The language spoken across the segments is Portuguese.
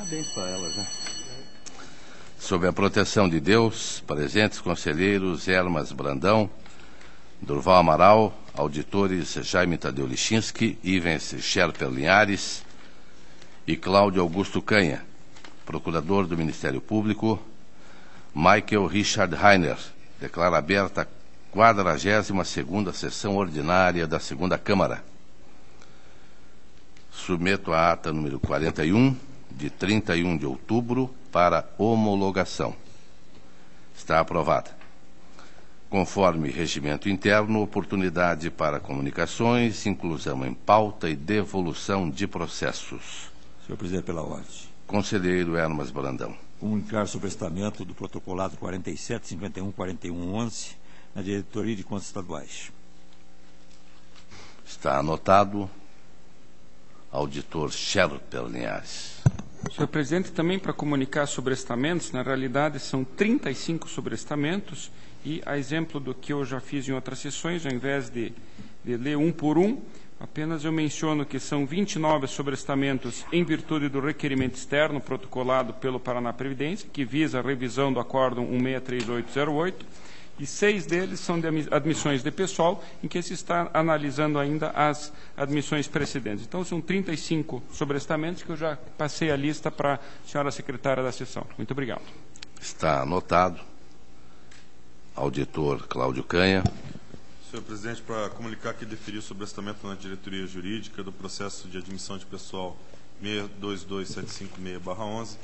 Parabéns para elas, né? Sob a proteção de Deus, presentes conselheiros Hermas Brandão, Durval Amaral, auditores Jaime Tadeu Lichinski, Ivens Scherper Linhares e Cláudio Augusto Canha, procurador do Ministério Público, Michael Richard Heiner, declara aberta a 42ª sessão ordinária da Segunda Câmara. Submeto a ata número 41, de 31 de outubro, para homologação. Está aprovada. Conforme regimento interno, oportunidade para comunicações, inclusão em pauta e devolução de processos. Senhor presidente, pela ordem. Conselheiro Hermas Brandão. Comunicar sobre o estamento do protocolado 47-51-41-11 na Diretoria de Contas Estaduais. Está anotado. Auditor Scherper Linhares. Senhor presidente, também para comunicar sobre estamentos, na realidade são 35 sobrestamentos e, a exemplo do que eu já fiz em outras sessões, ao invés de ler um por um, apenas eu menciono que são 29 sobrestamentos em virtude do requerimento externo protocolado pelo Paraná Previdência, que visa a revisão do Acórdão 163808, e 6 deles são de admissões de pessoal, em que se está analisando ainda as admissões precedentes. Então, são 35 sobrestamentos que eu já passei a lista para a senhora secretária da sessão. Muito obrigado. Está anotado. Auditor Cláudio Canha. Senhor presidente, para comunicar que deferi o sobrestamento na diretoria jurídica do processo de admissão de pessoal 622756/11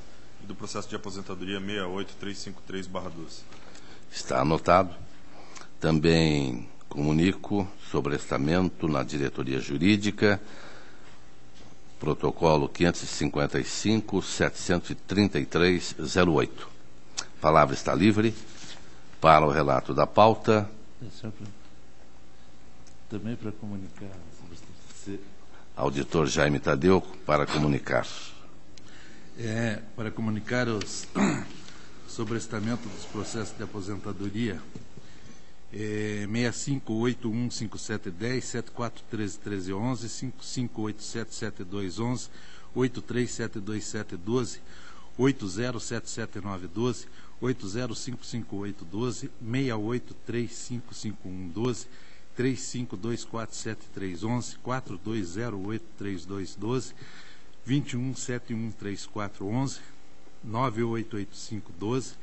e do processo de aposentadoria 68353/12. Está anotado. Também comunico sobrestamento na diretoria jurídica, protocolo 555-733-08. A palavra está livre para o relato da pauta. Também para comunicar. Auditor Jaime Tadeu, para comunicar. Para comunicar os sobrestamento dos processos de aposentadoria 65815710, 74131311, 55877211, 83727212, 8077912, 8055812, 68355112, 35247311, 42083212, 21713411, 9888512,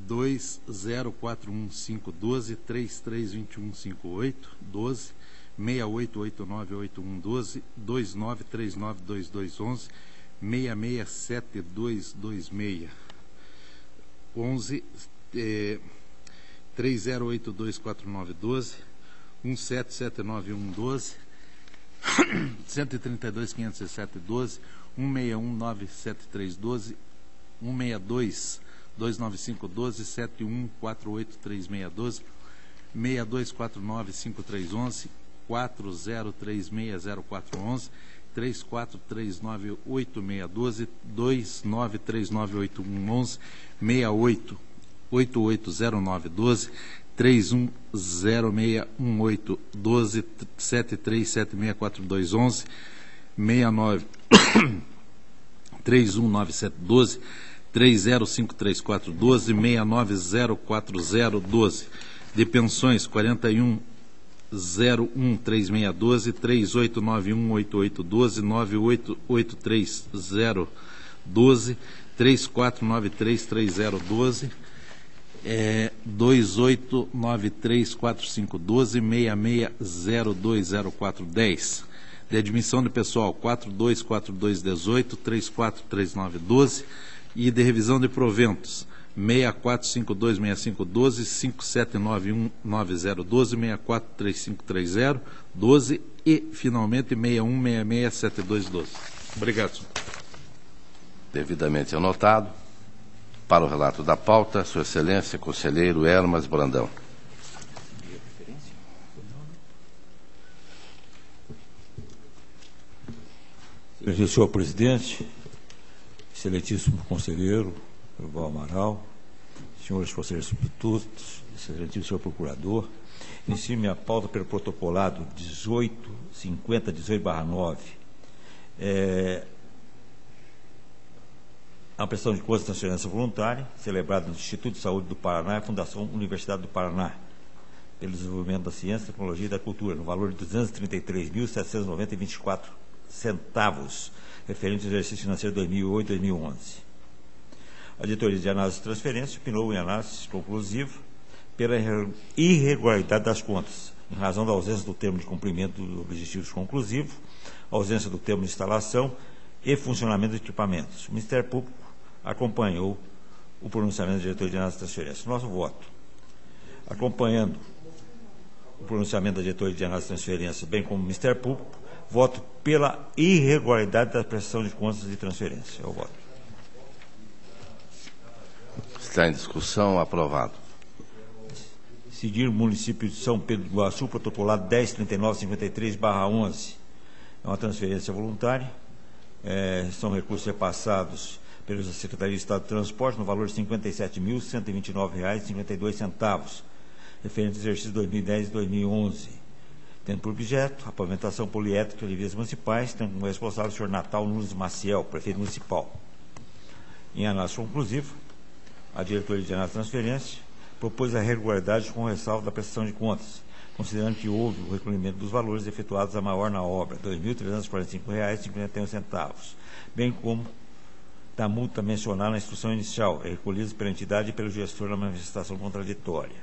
20411512, 332158, 12, 68898112, 29392211, 667226, 11, 30824912, 17791112, 132.507.12, 161.973.12, 162.295.12, 71.483.612, 62.495.311, 40.360.411, 34.398.612, 29.398.111, 68.8809.12, 31061812, 73764211, 69 319712, 30534212, 6904012. De pensões 41013612, 38918812, 9883012, 34933012, 28934512, 66020410. De admissão de pessoal 424218, 343912, e de revisão de proventos 64526512, 57919012, 643530, 12 e, finalmente, 61667212. Obrigado, senhor. Devidamente anotado. Para o relato da pauta, Sua Excelência, conselheiro Hermas Brandão. Senhor presidente, excelentíssimo conselheiro Durval Amaral, senhores conselheiros substitutos, excelentíssimo senhor procurador, inicio minha pauta pelo protocolado 1850-18/9. a prestação de contas de transferência voluntária, celebrada no Instituto de Saúde do Paraná e a Fundação Universidade do Paraná, pelo desenvolvimento da ciência, tecnologia e da cultura, no valor de R$ 233.790,24, referente ao exercício financeiro 2008 e 2011. A diretoria de análise de transferência opinou em análise conclusiva pela irregularidade das contas, em razão da ausência do termo de cumprimento dos objetivos conclusivos, ausência do termo de instalação e funcionamento de equipamentos. O Ministério Público acompanhou o pronunciamento da diretoria de análise de transferência. Nosso voto, acompanhando o pronunciamento da diretoria de análise de transferência, bem como o Ministério Público, voto pela irregularidade da prestação de contas de transferência. É o voto. Está em discussão. Aprovado. Seguir o município de São Pedro do Iguaçu, protocolado 103953/11. É uma transferência voluntária. São recursos repassados pela Secretaria de Estado de Transporte no valor de R$ 57.129,52, referente ao exercício 2010 e 2011, tendo por objeto a pavimentação poliétrica de vias municipais, tendo como responsável o senhor Natal Nunes Maciel, prefeito municipal. Em análise conclusiva, a diretoria de análise de transferência propôs a regularidade com ressalva da prestação de contas, considerando que houve o recolhimento dos valores efetuados a maior na obra, R$ 2.345,51, bem como da multa mencionada na instrução inicial, recolhida pela entidade e pelo gestor na manifestação contraditória.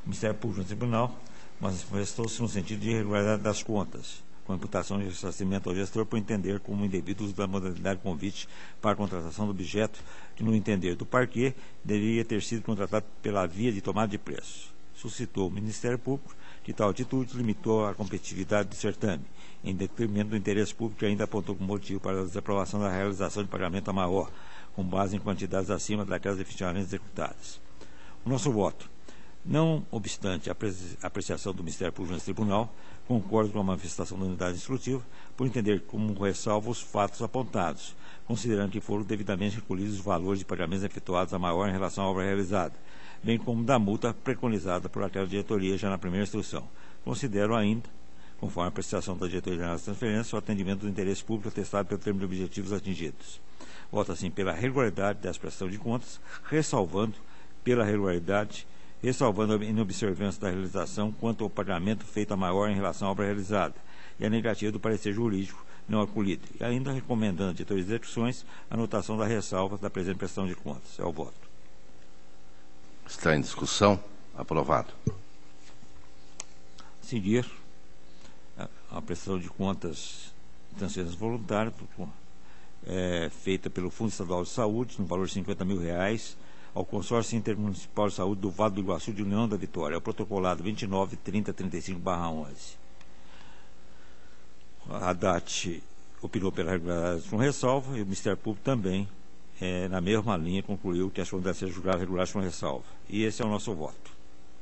O Ministério Público no Tribunal manifestou-se no sentido de irregularidade das contas, com imputação de ressarcimento ao gestor por entender como indevido uso da modalidade convite para a contratação do objeto, que, no entender do parquê, deveria ter sido contratado pela via de tomada de preço. Suscitou o Ministério Público que tal atitude limitou a competitividade do certame, em detrimento do interesse público, que ainda apontou como motivo para a desaprovação da realização de pagamento a maior, com base em quantidades acima daquelas efetivamente executadas. O nosso voto, não obstante a apreciação do Ministério Público nesse tribunal, concordo com a manifestação da unidade instrutiva, por entender como ressalva os fatos apontados, considerando que foram devidamente recolhidos os valores de pagamentos efetuados a maior em relação à obra realizada, bem como da multa preconizada por aquela diretoria já na primeira instrução. Considero ainda, conforme a apreciação da diretoria de análise de transferência, o atendimento do interesse público atestado pelo termo de objetivos atingidos. Voto assim pela regularidade da prestação de contas, ressalvando a inobservância da realização quanto ao pagamento feito a maior em relação à obra realizada, e a negativa do parecer jurídico não acolhido, e ainda recomendando a diretoria de execuções a anotação da ressalva da presente prestação de contas. É o voto. Está em discussão. Aprovado. Seguir a prestação de contas de transferências voluntárias feita pelo Fundo Estadual de Saúde, no valor de R$ 50.000, ao Consórcio Intermunicipal de Saúde do Vale do Iguaçu de União da Vitória, ao protocolado 29.30.35/11. A DAT opinou pela regularidade com ressalva, e o Ministério Público também, na mesma linha, concluiu que as contas devem ser julgadas regulares com ressalva. E esse é o nosso voto.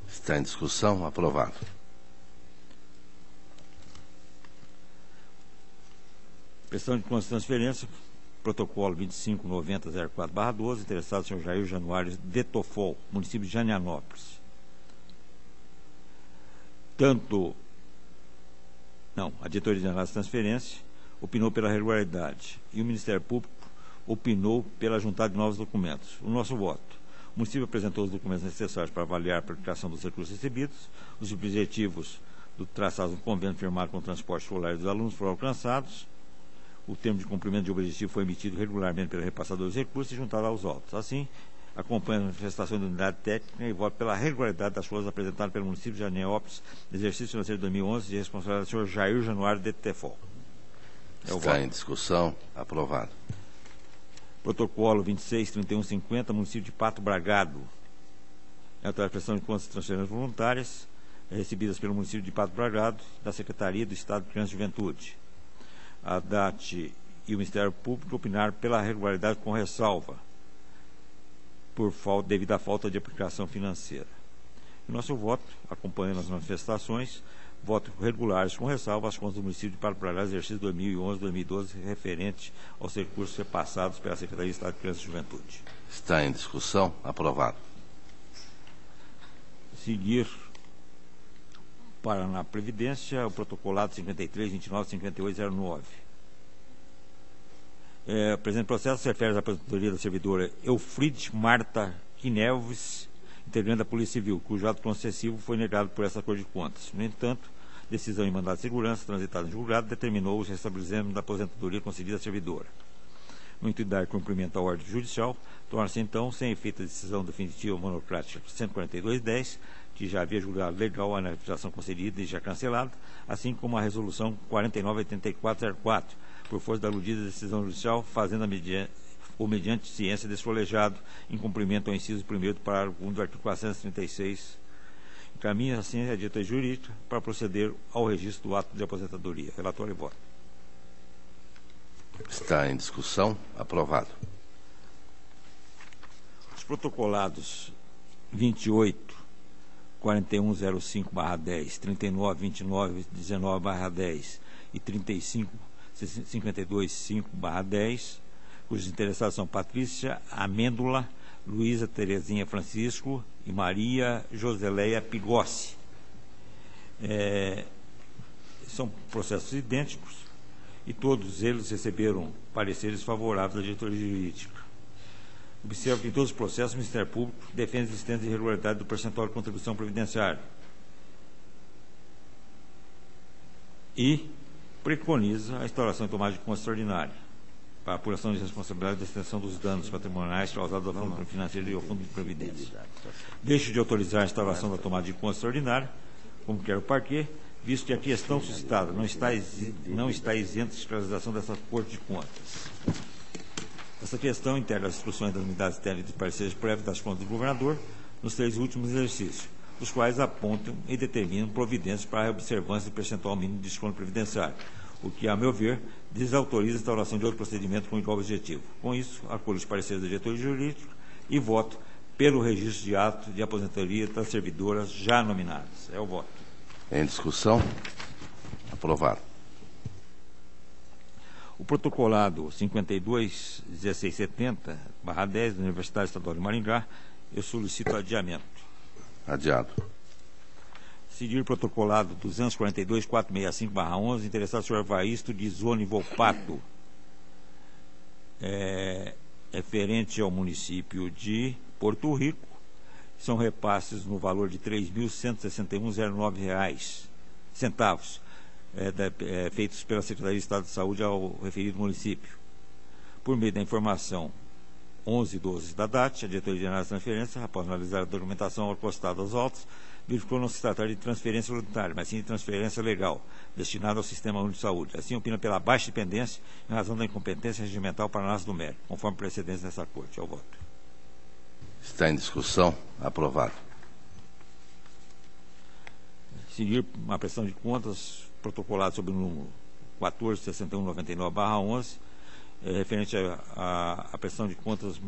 Está em discussão. Aprovado. Prestação de contas de transferência, protocolo 259004/12, interessado o senhor Jair Januário de Tofol, município de Janianópolis. A diretoria de análise de transferência opinou pela regularidade e o Ministério Público opinou pela juntada de novos documentos. O nosso voto. O município apresentou os documentos necessários para avaliar a aplicação dos recursos recebidos, os objetivos do traçado no convênio firmado com o transporte escolar dos alunos foram alcançados, o termo de cumprimento de objetivo foi emitido regularmente pelo repassador dos recursos e juntado aos autos. Assim, acompanha a manifestação da unidade técnica e voto pela regularidade das coisas apresentadas pelo município de Janianópolis, exercício financeiro de 2011, de responsabilidade do senhor Jair Januário de Tefol. Está em discussão. Aprovado. Protocolo 26.3150, município de Pato Bragado. É a prestação de contas de transferências voluntárias recebidas pelo município de Pato Bragado, da Secretaria do Estado de Criança e Juventude. A DAT e o Ministério Público opinaram pela regularidade com ressalva, devido à falta de aplicação financeira. O nosso voto, acompanhando as manifestações, voto regulares com ressalva às contas do município de Pato Bragado, exercício 2011-2012, referente aos recursos repassados pela Secretaria de Estado de Criança e Juventude. Está em discussão. Aprovado. Seguir Paraná Previdência, o protocolado 53.29.58.09. O presente processo se refere à aposentadoria da servidora Eufride Marta Quineves, integrante da Polícia Civil, cujo ato concessivo foi negado por essa Corte de Contas. No entanto, decisão em mandado de segurança, transitada em julgado, determinou o restabelecimento da aposentadoria concedida à servidora. No intuito de dar cumprimento à ordem judicial, torna-se então sem efeito a decisão definitiva monocrática 142/10, que já havia julgado legal a inativação concedida e já cancelada, assim como a resolução 49/8404, por força da aludida decisão judicial, fazendo ou mediante ciência desse colegiado, em cumprimento ao inciso 1º do parágrafo 1 do artigo 436, encaminha assim a dita jurídica para proceder ao registro do ato de aposentadoria. Relatório e voto. Está em discussão. Aprovado. Os protocolados 28, 4105/10, 3929/19/10 e 3552/5/10, cujos interessados são Patrícia Amêndola, Luísa Terezinha Francisco e Maria Joseleia Pigossi. São processos idênticos e todos eles receberam pareceres favoráveis da diretoria jurídica. Observo que em todos os processos o Ministério Público defende a existência de irregularidade do percentual de contribuição previdenciária e preconiza a instauração de tomada de conta extraordinária para a apuração de responsabilidade da extensão dos danos patrimoniais causados ao Fundo Financeiro e ao Fundo de Previdência. Deixo de autorizar a instauração da tomada de conta extraordinária, como quer o parquê, visto que a questão suscitada não está isenta de esclarecização dessa Corte de Contas. Essa questão integra as instruções das unidades técnicas de pareceres prévios das contas do governador nos 3 últimos exercícios, os quais apontam e determinam providências para a observância do percentual mínimo de desconto previdenciário, o que, a meu ver, desautoriza a instauração de outro procedimento com igual objetivo. Com isso, acolho os pareceres da diretoria jurídica e voto pelo registro de ato de aposentadoria das servidoras já nominadas. É o voto. Em discussão. Aprovado. O protocolado 52.1670/10 da Universidade Estadual de Maringá, eu solicito adiamento. Adiado. Seguir o protocolado 242.465/11, interessado o senhor Evaristo de Zone Volpato, referente ao município de Porto Rico. São repasses no valor de R$ 3.161,09 feitos pela Secretaria de Estado de Saúde ao referido município. Por meio da informação 11/12 da DAT, a Diretoria Geral de Transferência, após analisar a documentação postada aos autos, verificou não se tratar de transferência voluntária, mas sim de transferência legal, destinada ao Sistema Único de Saúde. Assim, opina pela baixa dependência em razão da incompetência regimental para análise do mérito, conforme precedência dessa Corte. Ao voto. Está em discussão. Aprovado. Seguir a prestação de contas protocolado sob o número 14.6199/11, referente à prestação de contas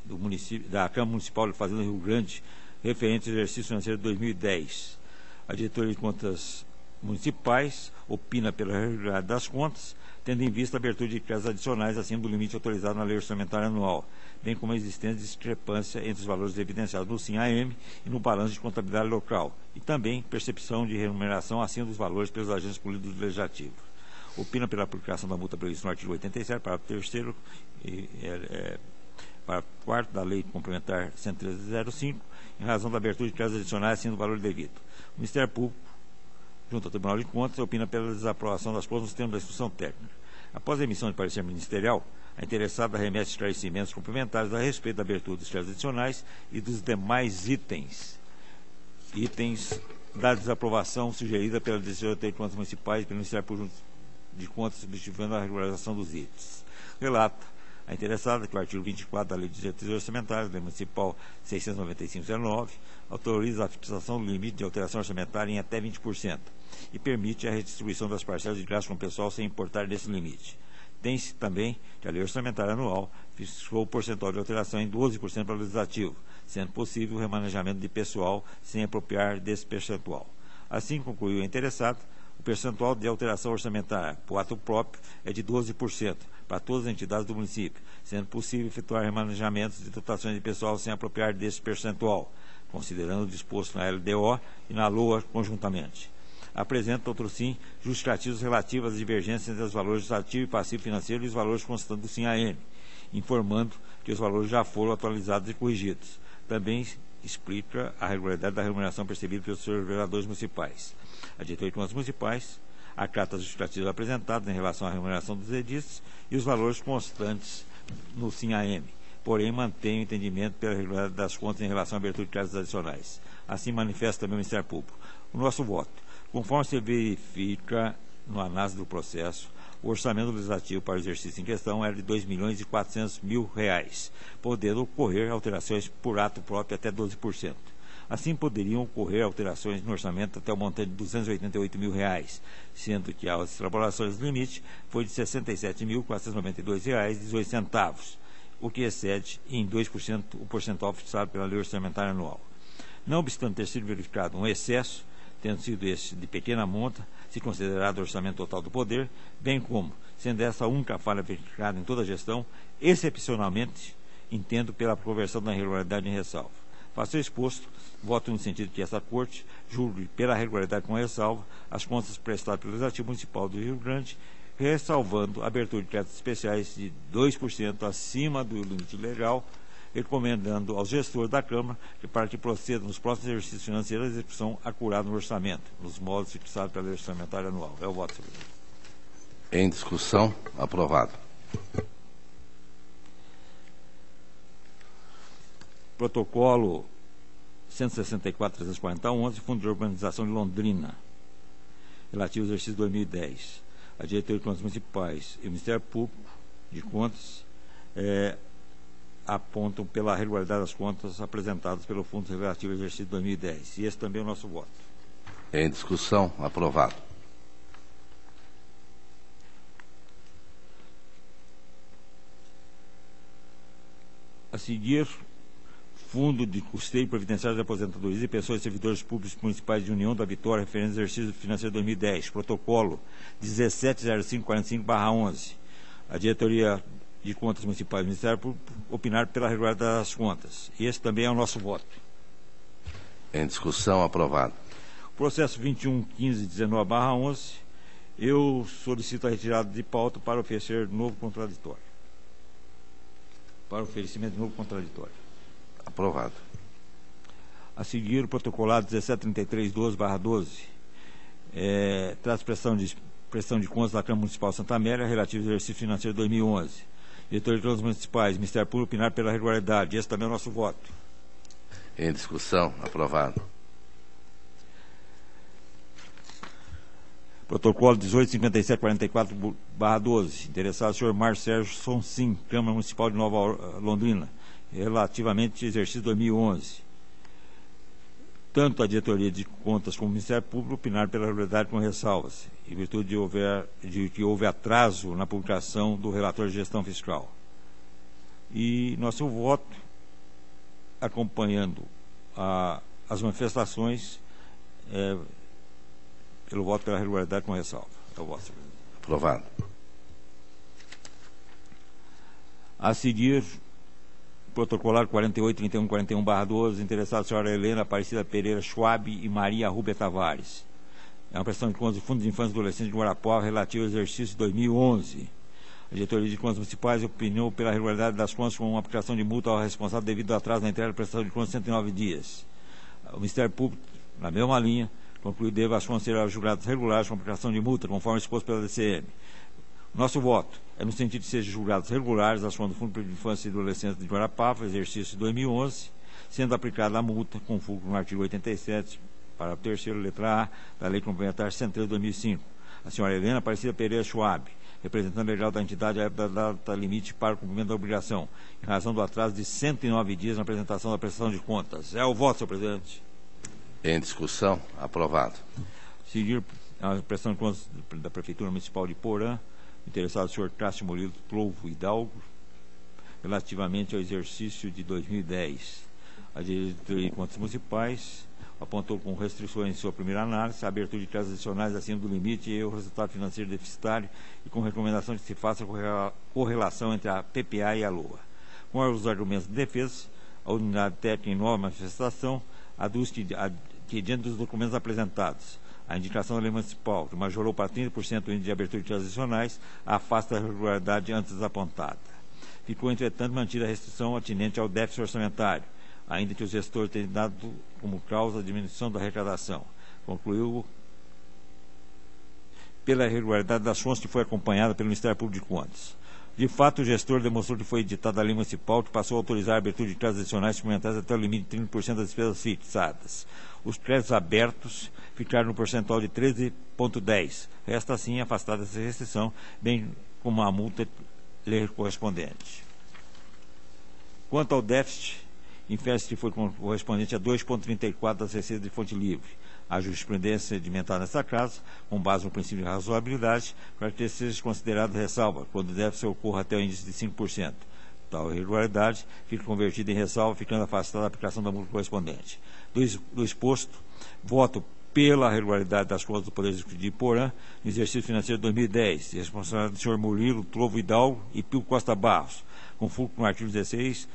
do município, da Câmara Municipal de Fazenda Rio Grande, referente ao exercício financeiro de 2010. A Diretoria de Contas Municipais opina pela regularidade das contas, tendo em vista a abertura de créditos adicionais acima do limite autorizado na lei orçamentária anual, bem como a existência de discrepância entre os valores evidenciados no SIM-AM e no balanço de contabilidade local, e também percepção de remuneração acima dos valores pelos agentes políticos legislativos. Opina pela aplicação da multa prevista no artigo 87, parágrafo 3º e parágrafo 4º da Lei Complementar 113/05, em razão da abertura de créditos adicionais acima do valor devido. O Ministério Público, junto ao Tribunal de Contas, opina pela desaprovação das contas nos termos da instrução técnica. Após a emissão de parecer ministerial, a interessada remete esclarecimentos complementares a respeito da abertura dos créditos adicionais e dos demais itens da desaprovação sugerida pela Diretoria de Contas Municipais e pelo Ministério Público de Contas, substituindo a regularização dos itens. Relata a interessada que o artigo 24 da Lei de Diretrizes Orçamentárias, Lei Municipal 695/09, autoriza a fixação do limite de alteração orçamentária em até 20% e permite a redistribuição das parcelas de gastos com o pessoal sem importar desse limite. Tem-se também que a Lei Orçamentária Anual fixou o percentual de alteração em 12% para o Legislativo, sendo possível o remanejamento de pessoal sem apropriar desse percentual. Assim, concluiu a interessada, o percentual de alteração orçamentária por ato próprio é de 12% para todas as entidades do município, sendo possível efetuar remanejamentos de dotações de pessoal sem apropriar desse percentual, considerando o disposto na LDO e na LOA conjuntamente. apresenta, outro sim, justificativos relativos às divergências entre os valores ativo e passivo financeiro e os valores constantes do SIM-AM, informando que os valores já foram atualizados e corrigidos. Também explica a regularidade da remuneração percebida pelos seus vereadores municipais. A diretoria de contas municipais acata as justificativas apresentadas em relação à remuneração dos edistas e os valores constantes no SIM-AM, porém mantém o entendimento pela regularidade das contas em relação à abertura de créditos adicionais. Assim manifesta também o Ministério Público. O nosso voto, conforme se verifica no análise do processo, o orçamento legislativo para o exercício em questão era de R$ 2.400.000, podendo ocorrer alterações por ato próprio até 12%. Assim, poderiam ocorrer alterações no orçamento até o montante de R$ 288.000, sendo que as extrapolações do limite foi de R$ 67.492,18, o que excede em 2% o percentual fixado pela Lei Orçamentária Anual. Não obstante ter sido verificado um excesso, tendo sido esse de pequena monta, se considerado o orçamento total do poder, bem como, sendo essa a única falha verificada em toda a gestão, excepcionalmente, entendo pela conversão da irregularidade em ressalva. Faço exposto, voto no sentido que essa Corte julgue pela regularidade com ressalva as contas prestadas pelo Legislativo Municipal do Rio Grande, ressalvando a abertura de créditos especiais de 2% acima do limite legal, recomendando aos gestores da Câmara para que procedam nos próximos exercícios financeiros a execução acurada no orçamento, nos moldes fixados pela Lei Orçamentária Anual. É o voto, senhor presidente. Em discussão, aprovado. Protocolo 164.340.11, Fundo de Urbanização de Londrina, relativo ao exercício 2010. A Diretoria de Contas Municipais e o Ministério Público de Contas apontam pela regularidade das contas apresentadas pelo Fundo relativo ao exercício 2010. E esse também é o nosso voto. Em discussão, aprovado. A seguir, Fundo de Custeio Previdenciário de Aposentadorias e Pessoas e Servidores Públicos Municipais de União da Vitória, referente ao exercício financeiro 2010, protocolo 170545/11. A Diretoria de Contas Municipais do Ministério Público opinar pela regularidade das contas. E esse também é o nosso voto. Em discussão, aprovado. Processo 21.15.19/11, eu solicito a retirada de pauta para oferecer novo contraditório. Para oferecimento de novo contraditório. Aprovado. A seguir, o protocolado 1733/12, traz prestação de contas da Câmara Municipal de Santa Amélia relativo ao exercício financeiro 2011. Diretoria de Contas Municipais, Ministério Público opinar pela regularidade. Esse também é o nosso voto. Em discussão, aprovado. Protocolo 1857/44/12, interessado o senhor Márcio Sérgio Sonsim, Câmara Municipal de Nova Londrina, relativamente ao exercício 2011. Tanto a Diretoria de Contas como o Ministério Público opinaram pela regularidade com ressalvas, em virtude de que houve atraso na publicação do relatório de gestão fiscal. E nosso voto, acompanhando as manifestações, pelo voto pela regularidade com ressalva. É o voto, senhor presidente. Aprovado. A seguir, protocolar 48.31.41/12, interessado a senhora Helena Aparecida Pereira Schwab e Maria Rúbia Tavares. É uma prestação de contas do Fundo de Infância e Adolescente de Guarapuava relativo ao exercício 2011. A Diretoria de Contas Municipais opinou pela regularidade das contas com uma aplicação de multa ao responsável devido ao atraso na entrega da prestação de contas de 109 dias. O Ministério Público, na mesma linha, concluiu que as contas serão julgadas regulares com aplicação de multa, conforme exposto pela DCM. Nosso voto é no sentido de sejam julgadas regulares as contas do Fundo de Infância e Adolescência de Guarapuava, exercício 2011, sendo aplicada a multa, com fulcro no artigo 87, para o terceiro, letra A, da Lei Complementar 103 de 2005. A senhora Helena Aparecida Pereira Schwab, representante legal da entidade à época da data limite para o cumprimento da obrigação, em razão do atraso de 109 dias na apresentação da prestação de contas. É o voto, senhor presidente. Em discussão, aprovado. Seguir a prestação de contas da Prefeitura Municipal de Porã, interessado o senhor Cássio Murilo Plovo Hidalgo, relativamente ao exercício de 2010. A Diretoria de Contas Municipais apontou com restrições em sua primeira análise a abertura de créditos adicionais acima do limite e o resultado financeiro deficitário e com recomendação de que se faça correlação entre a PPA e a LOA. Com os argumentos de defesa, a unidade técnica em nova manifestação aduz que diante dos documentos apresentados, A indicação da lei municipal, que majorou para 30% o índice de abertura de transicionais, afasta a irregularidade antes apontada. Ficou, entretanto, mantida a restrição atinente ao déficit orçamentário, ainda que o gestor tenha dado como causa a diminuição da arrecadação. Concluiu pela irregularidade das fontes que foi acompanhada pelo Ministério Público de Contas. De fato, o gestor demonstrou que foi editada a lei municipal que passou a autorizar a abertura de créditos adicionais suplementares até o limite de 30% das despesas fixadas. Os créditos abertos ficaram no percentual de 13,10%. Resta, assim, afastada essa restrição, bem como a multa correspondente. Quanto ao déficit, infere-se que foi correspondente a 2,34% das receitas de fonte livre. A jurisprudência sedimentada nesta casa, com base no princípio de razoabilidade, para que seja considerado ressalva, quando o déficit ocorra até o índice de 5%. Tal irregularidade fica convertida em ressalva, ficando afastada da aplicação da multa correspondente. Do exposto, voto pela regularidade das contas do Poder Executivo de Iporã no exercício financeiro de 2010, responsabilidade do senhor Murilo Trovo Hidalgo e Pio Costa Barros, com fulcro no artigo 16,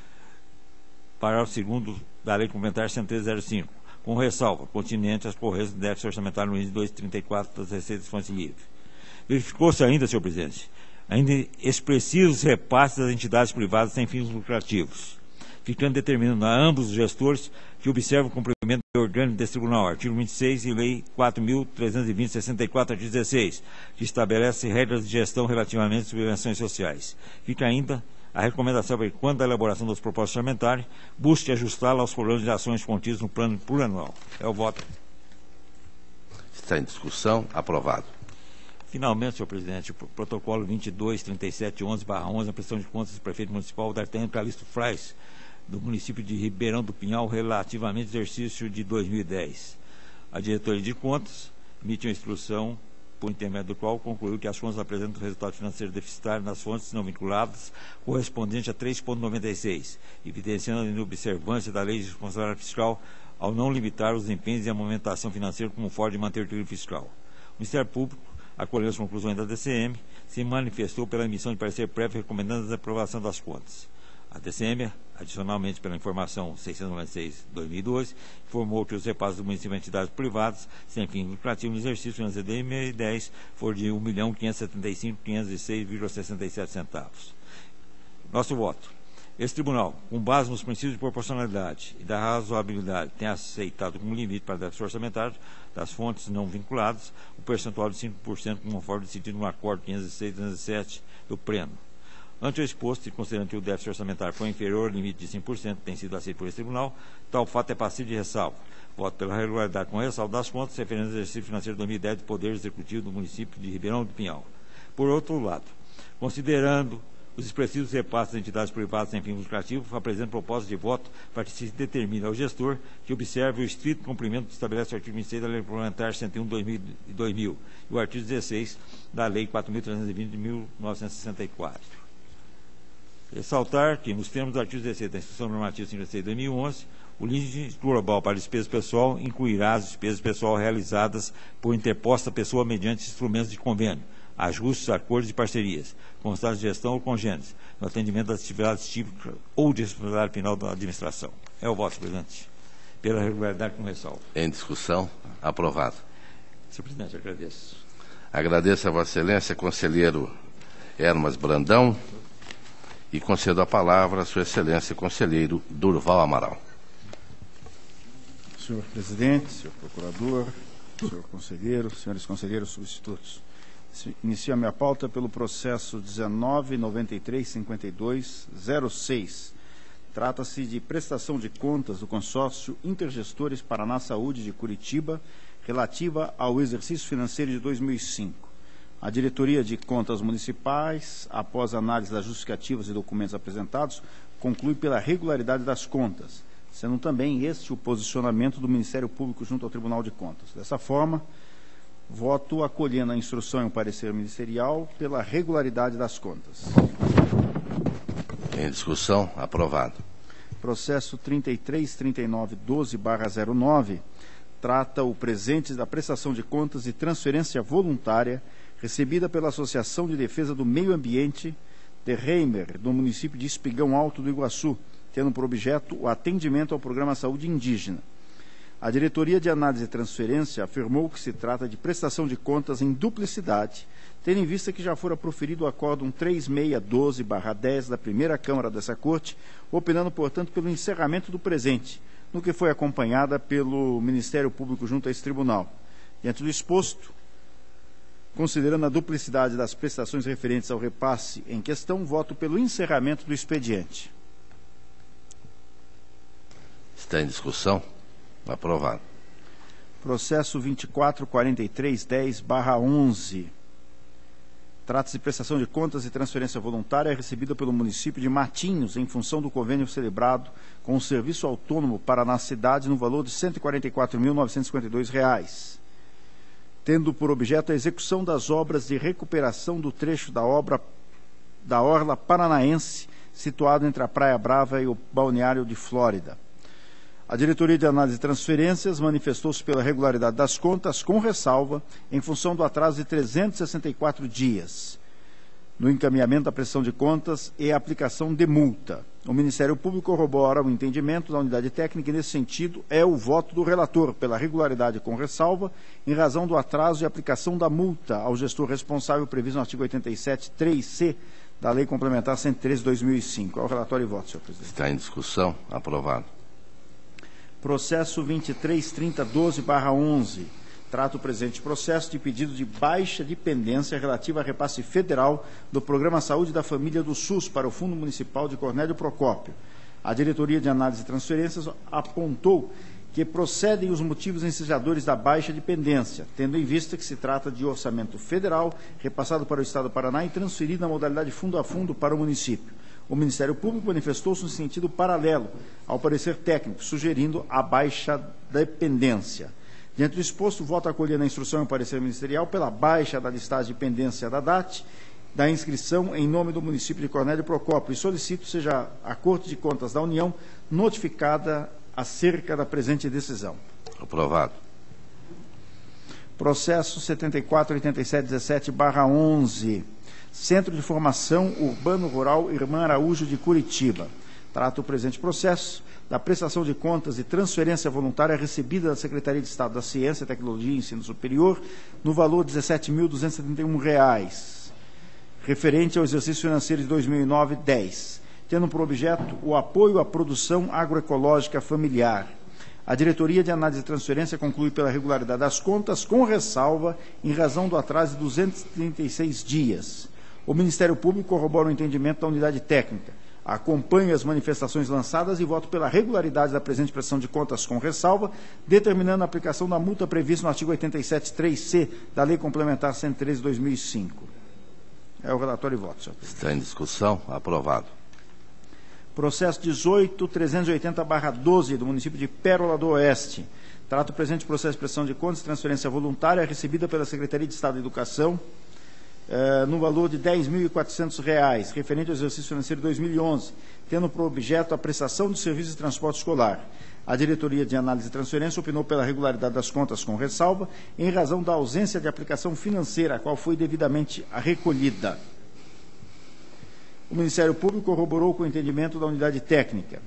parágrafo 2º da Lei Complementar 103/05, com ressalva, continente às correias do déficit orçamentário no índice 2,34% das receitas de fonte livre. Verificou-se ainda, senhor presidente, expressivos repasses das entidades privadas sem fins lucrativos, ficando determinando a ambos os gestores que observam o cumprimento do orgânico desse tribunal, artigo 26 e lei 4.320/64, artigo 16, que estabelece regras de gestão relativamente às subvenções sociais. Fica ainda a recomendação para que, quando a elaboração dos propósitos orçamentários, busque ajustá-la aos programas de ações contidos no plano plurianual. É o voto. Está em discussão. Aprovado. Finalmente, senhor presidente, o protocolo 22.3711/11, a prestação de contas do prefeito municipal D'Artagnan Calixto Frais, do município de Ribeirão do Pinhal, relativamente ao exercício de 2010. A diretoria de contas emitiu uma instrução por intermédio do qual concluiu que as contas apresentam resultado financeiro deficitário nas fontes não vinculadas, correspondente a 3,96, evidenciando a inobservância da lei de responsabilidade fiscal ao não limitar os empenhos e a movimentação financeira como forma de manter o equilíbrio fiscal. O Ministério Público, acolhendo as conclusões da DCM, se manifestou pela emissão de parecer prévio recomendando a aprovação das contas. A DCM, adicionalmente pela informação 696/2012, informou que os repassos do município a entidades privadas sem fim lucrativo no exercício financeiro de 2010 foram de R$ 1.575.506,67 centavos. Nosso voto. Esse tribunal, com base nos princípios de proporcionalidade e da razoabilidade, tem aceitado como limite para déficit orçamentário das fontes não vinculadas o percentual de 5% conforme decidido no acordo 506/207 do Pleno. Ante o exposto, e considerando que o déficit orçamentário foi inferior ao limite de 5%, tem sido aceito por esse tribunal, tal fato é passível de ressalva. Voto pela regularidade com ressalva das contas referentes ao exercício financeiro de 2010 do Poder Executivo do município de Ribeirão do Pinhal. Por outro lado, considerando os expressivos repasses das entidades privadas sem fins lucrativos, apresento propósito de voto para que se determine ao gestor que observe o estrito cumprimento que estabelece o artigo 26 da Lei Complementar 101/2000 e o artigo 16 da Lei 4.320 de 1964. Ressaltar que, nos termos do artigo 16 da Instrução Normativa 56/2011, o limite global para despesa pessoal incluirá as despesas pessoal realizadas por interposta pessoa mediante instrumentos de convênio, ajustes, acordos e parcerias, constados de gestão ou congêneres, no atendimento das atividades típicas ou de responsabilidade final da administração. É o voto, presidente. Pela regularidade com ressalva. Em discussão. Aprovado. Senhor presidente, agradeço. Agradeço a Vossa Excelência, conselheiro Hermas Brandão, e concedo a palavra à Sua Excelência, conselheiro Durval Amaral. Senhor presidente, senhor procurador, senhor conselheiro, senhores conselheiros substitutos. Inicio a minha pauta pelo processo 19.93.52.06. Trata-se de prestação de contas do consórcio Intergestores Paraná Saúde de Curitiba, relativa ao exercício financeiro de 2005. A Diretoria de Contas Municipais, após análise das justificativas e documentos apresentados, conclui pela regularidade das contas, sendo também este o posicionamento do Ministério Público junto ao Tribunal de Contas. Dessa forma, voto acolhendo a instrução e o parecer ministerial pela regularidade das contas. Em discussão. Aprovado. Processo 33.39.12/09 trata o presente da prestação de contas e transferência voluntária recebida pela Associação de Defesa do Meio Ambiente de Reimer, do município de Espigão Alto do Iguaçu, tendo por objeto o atendimento ao Programa Saúde Indígena. A Diretoria de Análise e Transferência afirmou que se trata de prestação de contas em duplicidade, tendo em vista que já fora proferido o Acórdão 3612/10 da primeira Câmara dessa Corte, opinando, portanto, pelo encerramento do presente, no que foi acompanhada pelo Ministério Público junto a esse tribunal. Diante do exposto, considerando a duplicidade das prestações referentes ao repasse em questão, voto pelo encerramento do expediente. Está em discussão? Aprovado. Processo 244310/11. Trata-se de prestação de contas e transferência voluntária recebida pelo município de Matinhos em função do convênio celebrado com o Serviço Autônomo Paraná Cidade no valor de R$ 144.952, tendo por objeto a execução das obras de recuperação do trecho da Orla Paranaense, situado entre a Praia Brava e o Balneário de Flórida. A Diretoria de Análise e Transferências manifestou-se pela regularidade das contas, com ressalva, em função do atraso de 364 dias, no encaminhamento da prestação de contas e a aplicação de multa. O Ministério Público corrobora o entendimento da unidade técnica e, nesse sentido, é o voto do relator pela regularidade com ressalva, em razão do atraso e aplicação da multa ao gestor responsável previsto no artigo 87(3)(c) da Lei Complementar 113/2005. É o relatório e voto, senhor presidente. Está em discussão? Aprovado. Processo 233012/11. Trata o presente processo de pedido de baixa de pendência relativa a repasse federal do Programa Saúde da Família do SUS para o Fundo Municipal de Cornélio Procópio. A Diretoria de Análise e Transferências apontou que procedem os motivos ensejadores da baixa de pendência, tendo em vista que se trata de orçamento federal repassado para o Estado do Paraná e transferido na modalidade fundo a fundo para o município. O Ministério Público manifestou-se no sentido paralelo ao parecer técnico, sugerindo a baixa dependência. Diante do exposto, voto a acolher na instrução e parecer ministerial pela baixa da listagem de pendência da DAT, da inscrição em nome do município de Cornélio Procópio, e solicito seja a Corte de Contas da União notificada acerca da presente decisão. Aprovado. Processo 748717/11. Centro de Formação Urbano Rural Irmã Araújo de Curitiba. Trata o presente processo da prestação de contas e transferência voluntária recebida da Secretaria de Estado da Ciência, Tecnologia e Ensino Superior no valor de R$ 17.271, referente ao exercício financeiro de 2009-10, tendo por objeto o apoio à produção agroecológica familiar. A Diretoria de Análise e Transferência conclui pela regularidade das contas, com ressalva em razão do atraso de 236 dias. O Ministério Público corrobora o entendimento da unidade técnica, acompanha as manifestações lançadas e voto pela regularidade da presente prestação de contas com ressalva, determinando a aplicação da multa prevista no artigo 87(3)(c) da Lei Complementar 113/2005. É o relatório e voto, senhor presidente. Está em discussão? Aprovado. Processo 18.380/12 do município de Pérola do Oeste. Trata o presente processo de prestação de contas e transferência voluntária recebida pela Secretaria de Estado da Educação no valor de R$ 10.400, referente ao exercício financeiro de 2011, tendo por objeto a prestação de serviços de transporte escolar. A Diretoria de Análise e Transferência opinou pela regularidade das contas com ressalva, em razão da ausência de aplicação financeira, a qual foi devidamente recolhida. O Ministério Público corroborou com o entendimento da unidade técnica,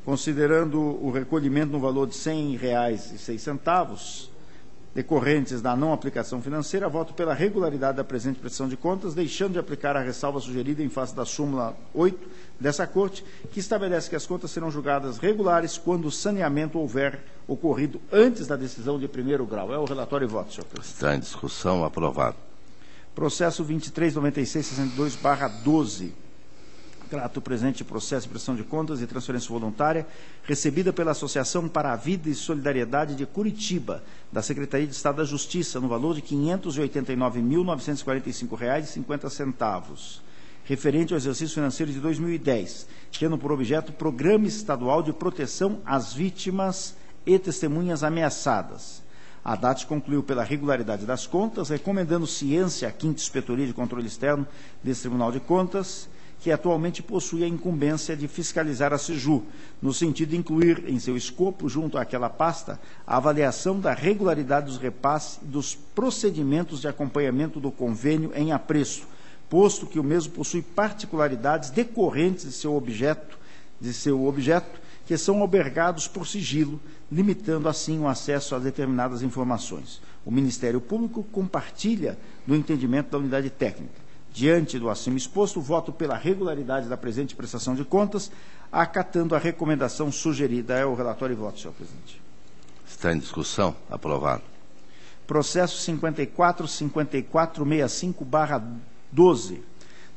considerando o recolhimento no valor de R$ 100,06, decorrentes da não aplicação financeira, voto pela regularidade da presente prestação de contas, deixando de aplicar a ressalva sugerida em face da súmula 8 dessa Corte, que estabelece que as contas serão julgadas regulares quando o saneamento houver ocorrido antes da decisão de primeiro grau. É o relatório e voto, senhor presidente. Está em discussão? Aprovado. Processo 239662/12. Trata o presente processo de prestação de contas e transferência voluntária recebida pela Associação para a Vida e Solidariedade de Curitiba, da Secretaria de Estado da Justiça, no valor de R$ 589.945,50, referente ao exercício financeiro de 2010, tendo por objeto o Programa Estadual de Proteção às Vítimas e Testemunhas Ameaçadas. A DAT concluiu pela regularidade das contas, recomendando ciência à 5ª Inspetoria de Controle Externo desse Tribunal de Contas, que atualmente possui a incumbência de fiscalizar a SIJU, no sentido de incluir em seu escopo, junto àquela pasta, a avaliação da regularidade dos repasses e dos procedimentos de acompanhamento do convênio em apreço, posto que o mesmo possui particularidades decorrentes de seu objeto, que são albergados por sigilo, limitando assim o acesso a determinadas informações. O Ministério Público compartilha do entendimento da unidade técnica. Diante do acima exposto, voto pela regularidade da presente prestação de contas, acatando a recomendação sugerida. É o relatório e voto, senhor presidente. Está em discussão. Aprovado. Processo 546465/12.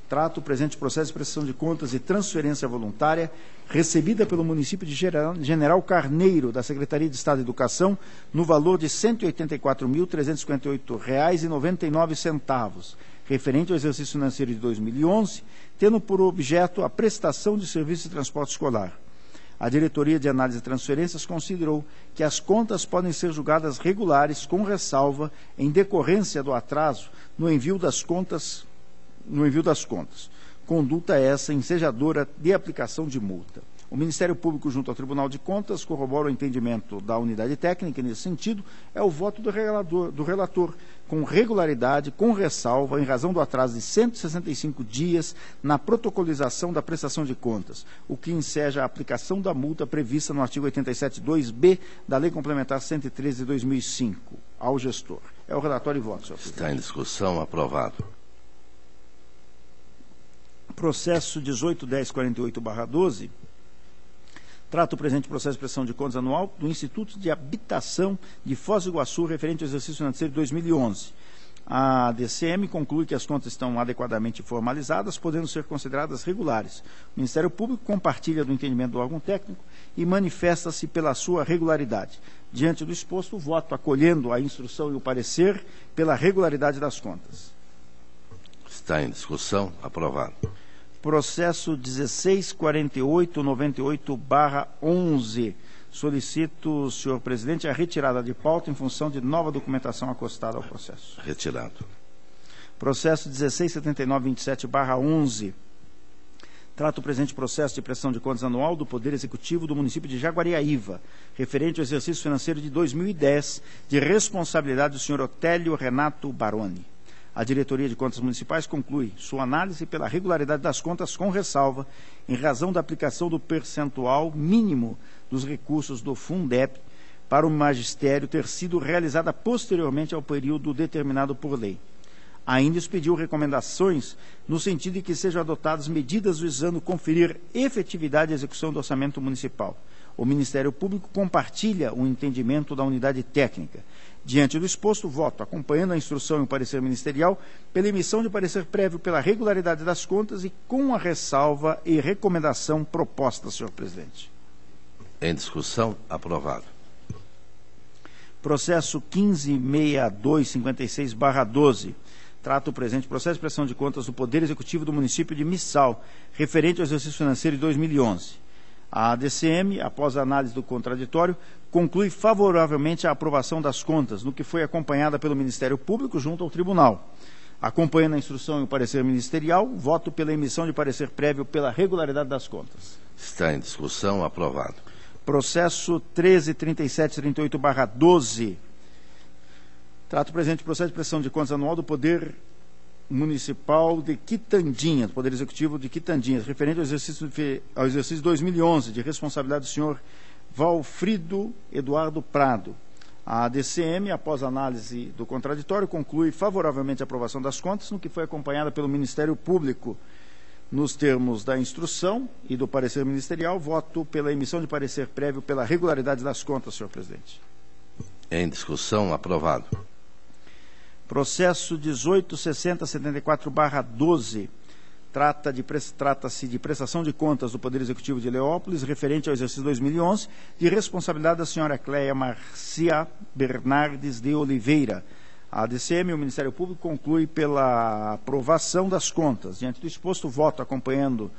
Trata o presente processo de prestação de contas e transferência voluntária recebida pelo município de General Carneiro, da Secretaria de Estado de Educação, no valor de R$ 184.358,99, referente ao exercício financeiro de 2011, tendo por objeto a prestação de serviço de transporte escolar. A Diretoria de Análise de Transferências considerou que as contas podem ser julgadas regulares, com ressalva, em decorrência do atraso no envio das contas, conduta essa ensejadora de aplicação de multa. O Ministério Público, junto ao Tribunal de Contas, corrobora o entendimento da unidade técnica e, nesse sentido, é o voto do relator, com regularidade, com ressalva, em razão do atraso de 165 dias na protocolização da prestação de contas, o que enseja a aplicação da multa prevista no artigo 87.2b da Lei Complementar 113 de 2005, ao gestor. É o relatório e voto, senhor presidente. Está em discussão. Aprovado. Processo 18.1048/12, trata o presente processo de prestação de contas anual do Instituto de Habitação de Foz do Iguaçu, referente ao exercício financeiro de 2011. A DCM conclui que as contas estão adequadamente formalizadas, podendo ser consideradas regulares. O Ministério Público compartilha do entendimento do órgão técnico e manifesta-se pela sua regularidade. Diante do exposto, voto acolhendo a instrução e o parecer pela regularidade das contas. Está em discussão. Aprovado. Processo 16.4898/11. Solicito, senhor presidente, a retirada de pauta em função de nova documentação acostada ao processo. Retirado. Processo 16.7927/11. Trata o presente processo de prestação de contas anual do Poder Executivo do município de Jaguariaíva, referente ao exercício financeiro de 2010, de responsabilidade do senhor Otélio Renato Baroni. A Diretoria de Contas Municipais conclui sua análise pela regularidade das contas, com ressalva, em razão da aplicação do percentual mínimo dos recursos do Fundep para o magistério ter sido realizada posteriormente ao período determinado por lei. Ainda expediu recomendações no sentido de que sejam adotadas medidas visando conferir efetividade à execução do orçamento municipal. O Ministério Público compartilha o entendimento da unidade técnica. Diante do exposto, voto, acompanhando a instrução e o parecer ministerial, pela emissão de parecer prévio pela regularidade das contas e com a ressalva e recomendação proposta, senhor presidente. Em discussão. Aprovado. Processo 15.6256/12. Trata o presente processo de prestação de contas do Poder Executivo do município de Missal, referente ao exercício financeiro de 2011. A ADCM, após a análise do contraditório, conclui favoravelmente a aprovação das contas, no que foi acompanhada pelo Ministério Público junto ao Tribunal. Acompanhando a instrução e o parecer ministerial, voto pela emissão de parecer prévio pela regularidade das contas. Está em discussão. Aprovado. Processo 13.3738/12. Trata o presente processo de prestação de contas anual do Poder Municipal de Quitandinhas, Poder Executivo de Quitandinhas, referente ao exercício de 2011, de responsabilidade do senhor Valfrido Eduardo Prado. A ADCM, após análise do contraditório, conclui favoravelmente a aprovação das contas, no que foi acompanhada pelo Ministério Público. Nos termos da instrução e do parecer ministerial, voto pela emissão de parecer prévio pela regularidade das contas, senhor presidente. Em discussão. Aprovado. Processo 18.6074/12. Trata-se de prestação de contas do Poder Executivo de Eleópolis, referente ao exercício 2011, de responsabilidade da senhora Cléia Marcia Bernardes de Oliveira. A ADCM, o Ministério Público, conclui pela aprovação das contas. Diante do exposto, voto acompanhando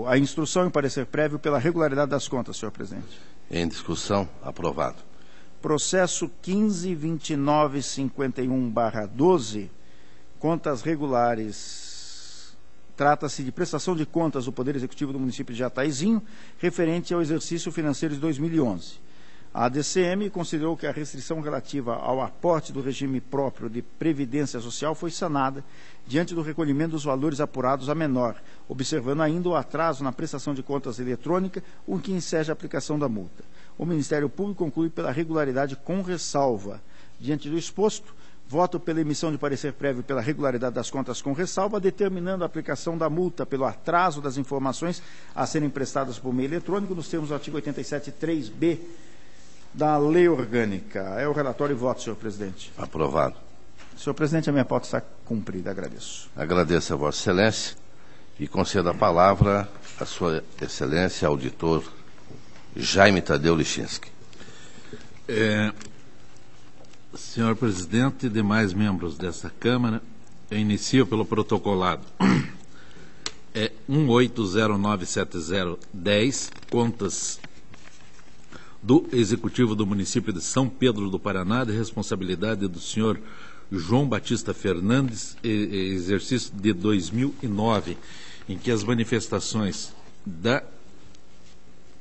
a instrução e o parecer prévio pela regularidade das contas, senhor presidente. Em discussão. Aprovado. Processo 15.2951/12. Contas regulares. Trata-se de prestação de contas do Poder Executivo do município de Jataizinho, referente ao exercício financeiro de 2011. A DCM considerou que a restrição relativa ao aporte do regime próprio de previdência social foi sanada diante do recolhimento dos valores apurados a menor, observando ainda o atraso na prestação de contas eletrônica, o que enseja a aplicação da multa. O Ministério Público conclui pela regularidade com ressalva. Diante do exposto, voto pela emissão de parecer prévio pela regularidade das contas com ressalva, determinando a aplicação da multa pelo atraso das informações a serem prestadas por meio eletrônico, nos termos do artigo 87.3b da Lei Orgânica. É o relatório e voto, senhor presidente. Aprovado. Senhor presidente, a minha pauta está cumprida. Agradeço. Agradeço a Vossa Excelência e concedo a palavra à Sua Excelência, auditor Jaime Tadeu Lichinsky. Senhor presidente e demais membros desta Câmara, eu inicio pelo protocolado 18097010, contas do Executivo do município de São Pedro do Paraná, de responsabilidade do senhor João Batista Fernandes, exercício de 2009, em que as manifestações da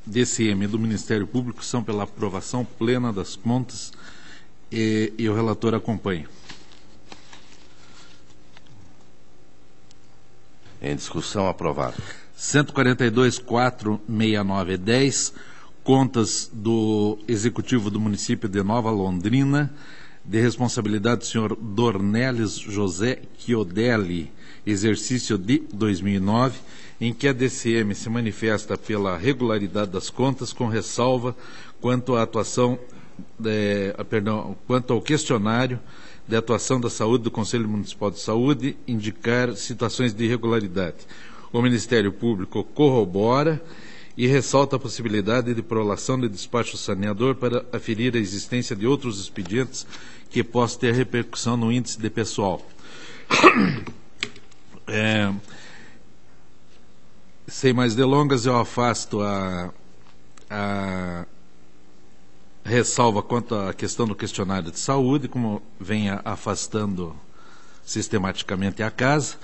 DCM e do Ministério Público são pela aprovação plena das contas e o relator acompanha. Em discussão, aprovado. 142.469.10, contas do Executivo do município de Nova Londrina, de responsabilidade do senhor Dornelles José Chiodelli, exercício de 2009, em que a DCM se manifesta pela regularidade das contas, com ressalva quanto à atuação, quanto ao questionário de atuação da saúde do Conselho Municipal de Saúde, indicar situações de irregularidade. O Ministério Público corrobora e ressalta a possibilidade de prolação de despacho saneador para aferir a existência de outros expedientes que possam ter repercussão no índice de pessoal. Sem mais delongas, eu afasto a ressalva quanto à questão do questionário de saúde, como vem afastando sistematicamente a casa,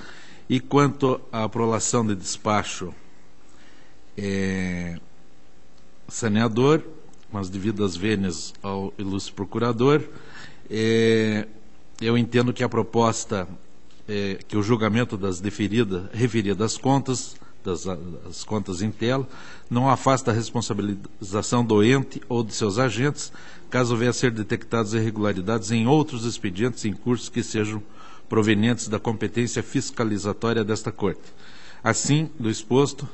e quanto à prolação de despacho saneador, com as devidas vênias ao ilustre procurador, eu entendo que a proposta, que o julgamento das referidas contas, das contas em tela, não afasta a responsabilização do ente ou de seus agentes, caso venha a ser detectadas irregularidades em outros expedientes em curso que sejam provenientes da competência fiscalizatória desta Corte. Assim, do exposto,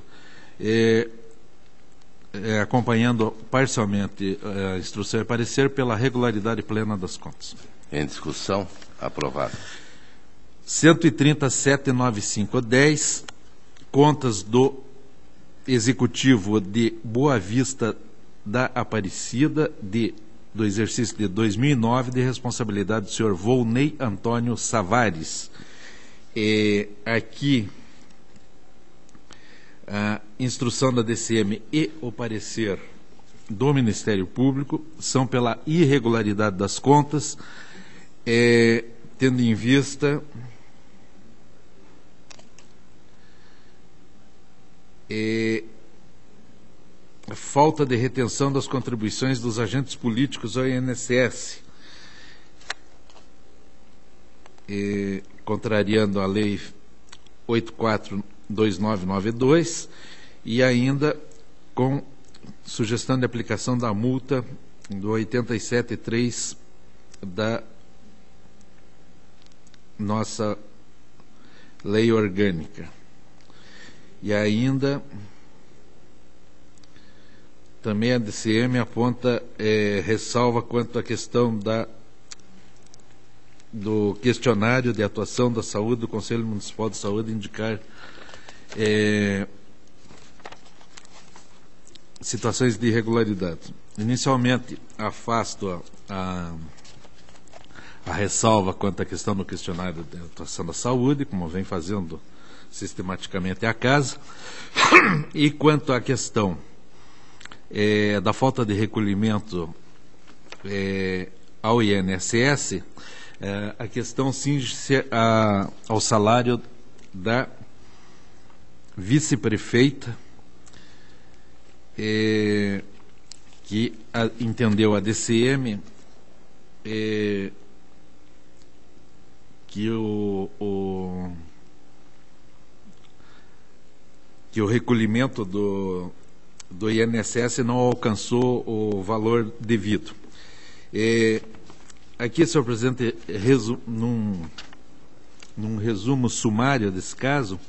acompanhando parcialmente a instrução e parecer pela regularidade plena das contas. Em discussão, aprovado. 130.795.10, contas do Executivo de Boa Vista da Aparecida, do exercício de 2009, de responsabilidade do senhor Volney Antônio Savares. Aqui, a instrução da DCM e o parecer do Ministério Público são pela irregularidade das contas, tendo em vista a falta de retenção das contribuições dos agentes políticos ao INSS, contrariando a Lei 842992, e ainda com sugestão de aplicação da multa do 87.3 da nossa lei orgânica. E ainda também a DCM aponta ressalva quanto à questão do questionário de atuação da saúde do Conselho Municipal de Saúde, indicar situações de irregularidade. Inicialmente, afasto a ressalva quanto à questão do questionário de atuação da saúde, como vem fazendo sistematicamente a casa, e quanto à questão da falta de recolhimento ao INSS, a questão cinge-se ao salário da vice-prefeita, que entendeu a DCM que o recolhimento do INSS não alcançou o valor devido. Aqui, senhor presidente, num resumo sumário desse caso,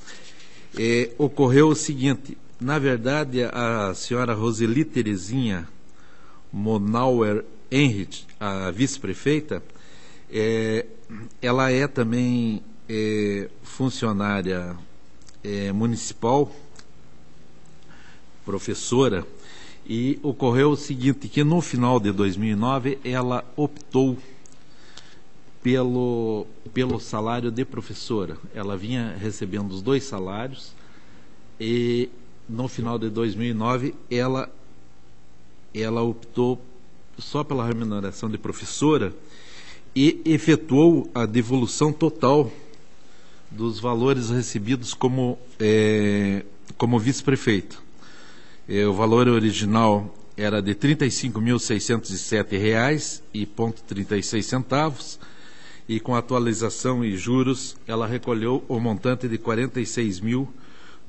ocorreu o seguinte: na verdade, a senhora Roseli Terezinha Monauer Henrich, a vice-prefeita, ela é também funcionária municipal, professora, e ocorreu o seguinte, que no final de 2009 ela optou pelo salário de professora. Ela vinha recebendo os 2 salários e no final de 2009 ela optou só pela remuneração de professora e efetuou a devolução total dos valores recebidos como vice-prefeito. O valor original era de R$ 35.607,36 e com atualização e juros ela recolheu o montante de R$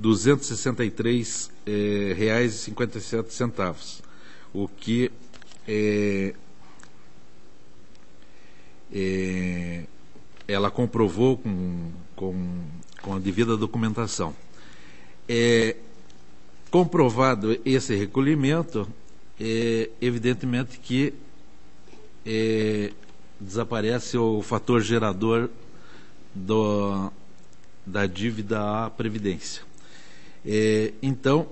46.263,57, o que ela comprovou com a devida documentação. Comprovado esse recolhimento, evidentemente que desaparece o fator gerador da dívida à Previdência. Então,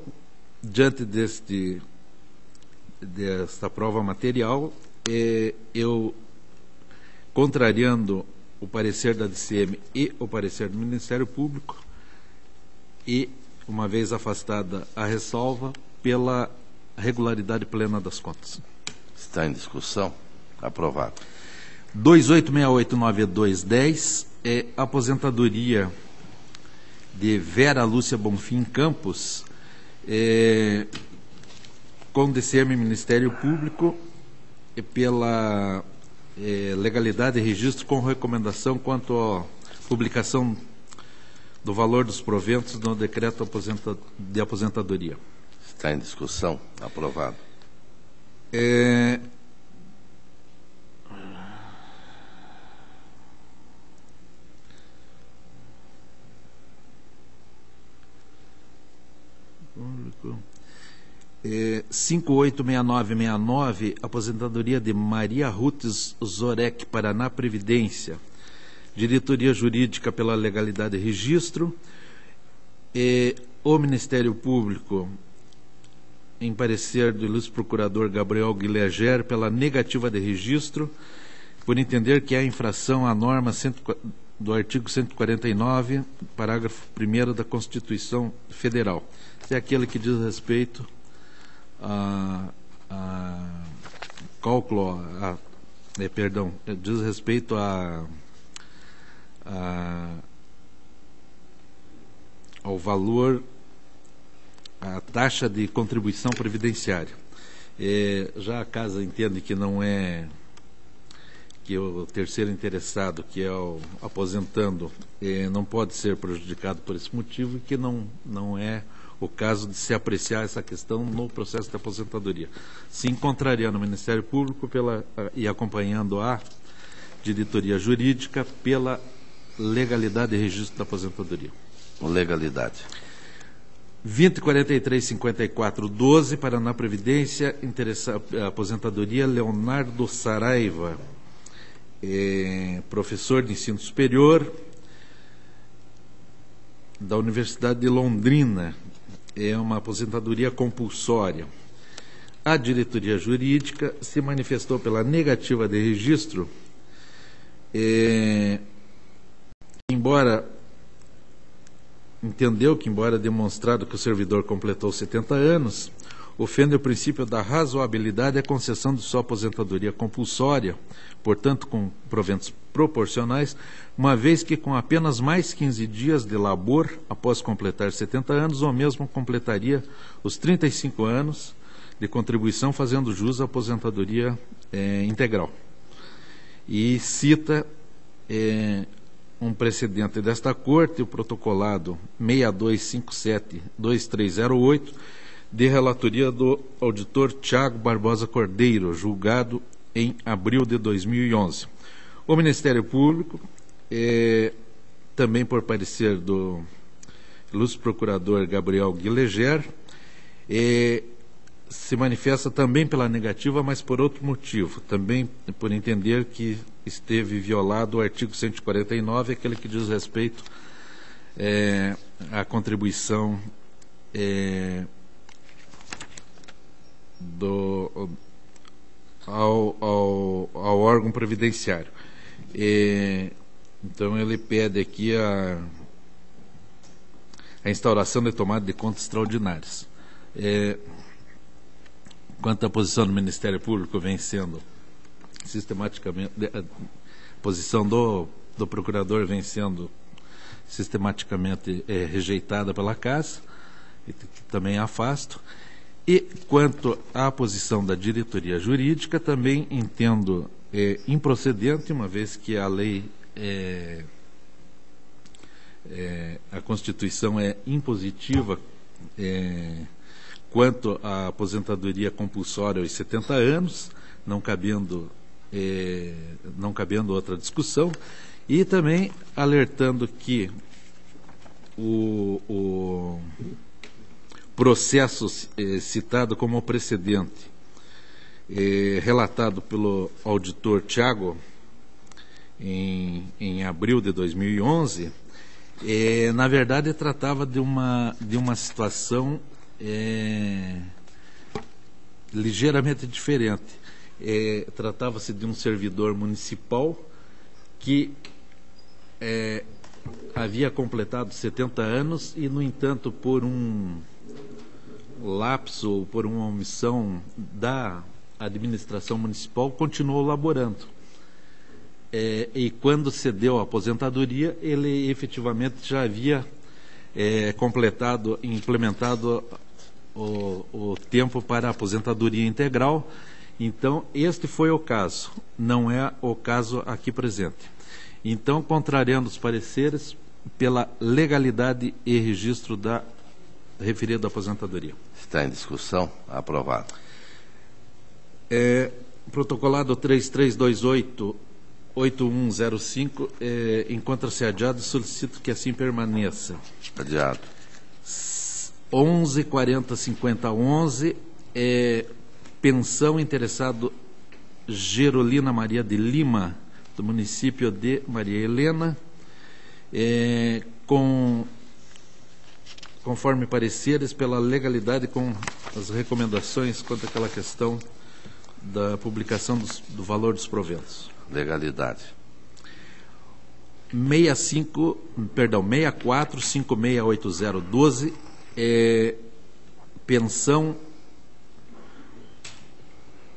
diante desta prova material, eu, contrariando o parecer da DCM e o parecer do Ministério Público, e, uma vez afastada a ressalva, pela regularidade plena das contas. Está em discussão. Aprovado. 28689210 é aposentadoria de Vera Lúcia Bonfim Campos, com DCM Ministério Público, pela legalidade e registro com recomendação quanto à publicação do valor dos proventos no decreto de aposentadoria. Está em discussão. Aprovado. Público. 586969, aposentadoria de Maria Rutes Zorek, Paraná Previdência. Diretoria Jurídica pela legalidade e registro. O Ministério Público, em parecer do ilustre procurador Gabriel Guilherger, pela negativa de registro, por entender que há infração à norma do artigo 149, parágrafo 1º da Constituição Federal. É aquele que diz respeito diz respeito ao valor, a taxa de contribuição previdenciária. Já a Casa entende que não é, que o terceiro interessado, que é o aposentando, não pode ser prejudicado por esse motivo e que não é o caso de se apreciar essa questão no processo de aposentadoria. Se contrariando o Ministério Público e acompanhando a diretoria jurídica pela legalidade e registro da aposentadoria. Legalidade. 2043-54-12, Paraná Previdência, aposentadoria Leonardo Saraiva, professor de ensino superior da Universidade de Londrina. É uma aposentadoria compulsória. A diretoria jurídica se manifestou pela negativa de registro, embora demonstrado que o servidor completou 70 anos, ofende o princípio da razoabilidade e a concessão de sua aposentadoria compulsória, portanto com proventos proporcionais, uma vez que com apenas mais 15 dias de labor após completar 70 anos, ou mesmo completaria os 35 anos de contribuição, fazendo jus à aposentadoria integral. E cita um precedente desta Corte, o protocolado 6257-2308, de relatoria do auditor Tiago Barbosa Cordeiro, julgado em abril de 2011. O Ministério Público, também por parecer do ilustre procurador Gabriel Guileger, se manifesta também pela negativa, mas por outro motivo, também por entender que esteve violado o artigo 149, aquele que diz respeito à contribuição ao órgão previdenciário. Então ele pede aqui a instauração de tomada de contas extraordinárias. Quanto à posição do Ministério Público, vem sendo sistematicamente, a posição do procurador vem sendo sistematicamente rejeitada pela Casa, que também afasto. E quanto à posição da diretoria jurídica, também entendo improcedente, uma vez que a lei, a Constituição é impositiva quanto à aposentadoria compulsória aos 70 anos, não cabendo outra discussão, e também alertando que o processo citado como precedente, relatado pelo auditor Tiago em abril de 2011, na verdade tratava de uma situação ligeiramente diferente. Tratava-se de um servidor municipal que havia completado 70 anos e, no entanto, por um lapso, por uma omissão da administração municipal, continuou laborando. E quando cedeu a aposentadoria, ele efetivamente já havia implementado o tempo para a aposentadoria integral. Então, este foi o caso, não é o caso aqui presente. Então, contrariando os pareceres pela legalidade e registro da referida aposentadoria. Está em discussão. Aprovado. Protocolado 3328-8105 encontra-se adiado e solicito que assim permaneça. Adiado. 11405011, pensão interessado Gerolina Maria de Lima, do município de Maria Helena, conforme pareceres pela legalidade, com as recomendações quanto àquela questão da publicação do valor dos proventos. Legalidade. 64568012, pensão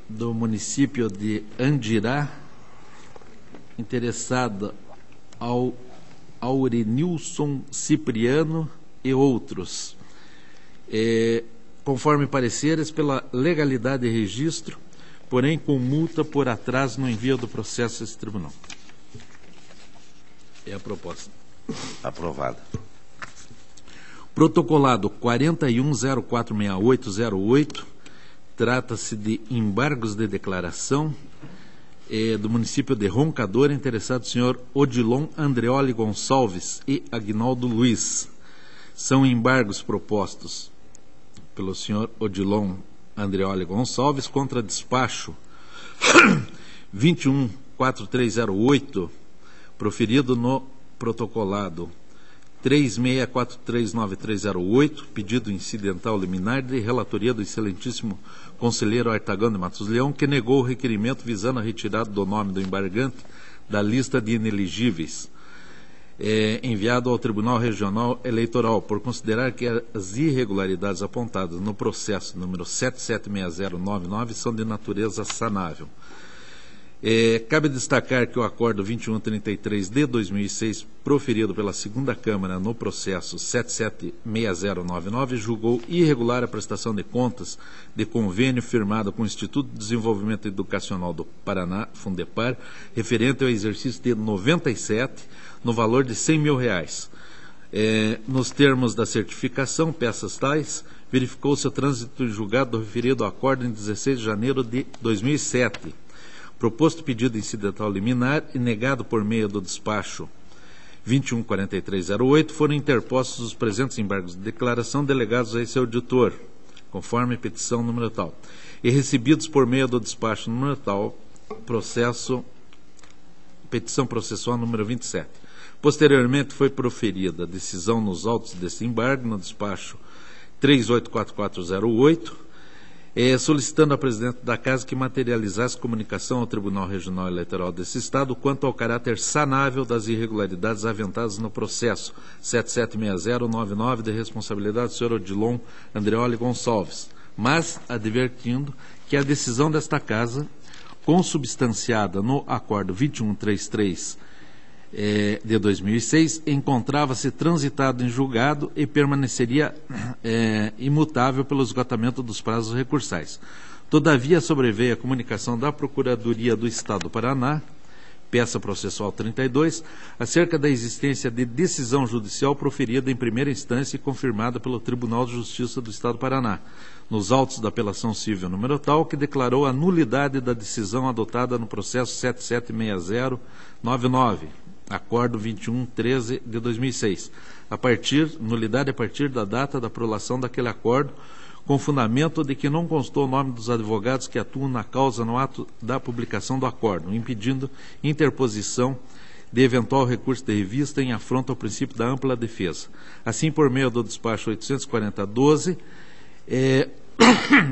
do município de Andirá, interessada ao Aurenilson Cipriano e outros, conforme pareceres pela legalidade e registro, porém com multa por atraso no envio do processo a esse tribunal. É a proposta. Aprovada. Protocolado 41046808, trata-se de embargos de declaração do município de Roncador, interessado o senhor Odilon Andreoli Gonçalves e Agnaldo Luiz. São embargos propostos pelo senhor Odilon Andreoli Gonçalves contra despacho 214308, proferido no protocolado 36439308, pedido incidental liminar de relatoria do excelentíssimo conselheiro Artagão de Matos Leão, que negou o requerimento visando a retirada do nome do embargante da lista de inelegíveis, enviado ao Tribunal Regional Eleitoral, por considerar que as irregularidades apontadas no processo número 776099 são de natureza sanável. Cabe destacar que o acordo 2133 de 2006, proferido pela segunda Câmara no processo 776099, julgou irregular a prestação de contas de convênio firmado com o Instituto de Desenvolvimento Educacional do Paraná, Fundepar, referente ao exercício de 97, no valor de R$100 mil. Nos termos da certificação, peças tais, verificou-se o trânsito em julgado do referido acordo em 16 de janeiro de 2007. Proposto pedido incidental liminar e negado por meio do despacho 214308, foram interpostos os presentes embargos de declaração delegados a esse auditor, conforme petição número tal, e recebidos por meio do despacho número tal, petição processual número 27. Posteriormente foi proferida a decisão nos autos desse embargo no despacho 384408, solicitando ao presidente da Casa que materializasse comunicação ao Tribunal Regional Eleitoral desse Estado quanto ao caráter sanável das irregularidades aventadas no processo 776099 de responsabilidade do senhor Odilon Andreoli Gonçalves, mas advertindo que a decisão desta Casa, consubstanciada no acordo 2133 de 2006, encontrava-se transitado em julgado e permaneceria imutável pelo esgotamento dos prazos recursais. Todavia, sobreveio a comunicação da Procuradoria do Estado do Paraná, peça processual 32, acerca da existência de decisão judicial proferida em primeira instância e confirmada pelo Tribunal de Justiça do Estado do Paraná, nos autos da apelação civil número tal, que declarou a nulidade da decisão adotada no processo 776099, Acordo 2113 de 2006, nulidade a partir da data da prolação daquele acordo, com fundamento de que não constou o nome dos advogados que atuam na causa no ato da publicação do acordo, impedindo interposição de eventual recurso de revista em afronta ao princípio da ampla defesa. Assim, por meio do despacho 840-12,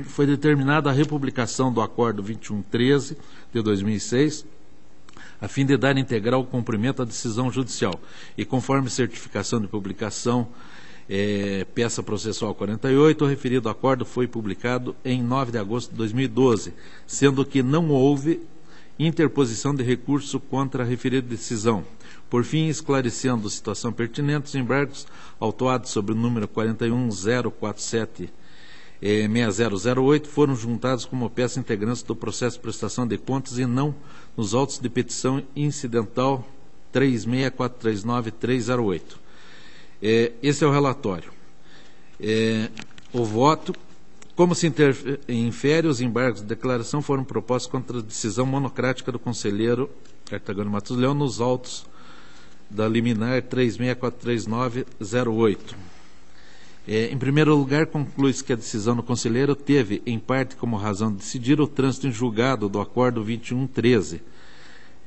foi determinada a republicação do acordo 2113 de 2006, a fim de dar integral cumprimento à decisão judicial. E conforme certificação de publicação, peça processual 48, o referido acordo foi publicado em 9 de agosto de 2012, sendo que não houve interposição de recurso contra a referida decisão. Por fim, esclarecendo a situação pertinente, os embargos autuados sobre o número 41047-6008 foram juntados como peça integrante do processo de prestação de contas e não nos autos de petição incidental 36439-308. Esse é o relatório. O voto. Como se infere, os embargos de declaração foram propostos contra a decisão monocrática do conselheiro Cartagônio Matos Leão nos autos da liminar 36439-08. Em primeiro lugar, conclui-se que a decisão do conselheiro teve, em parte, como razão de decidir o trânsito em julgado do acordo 2113,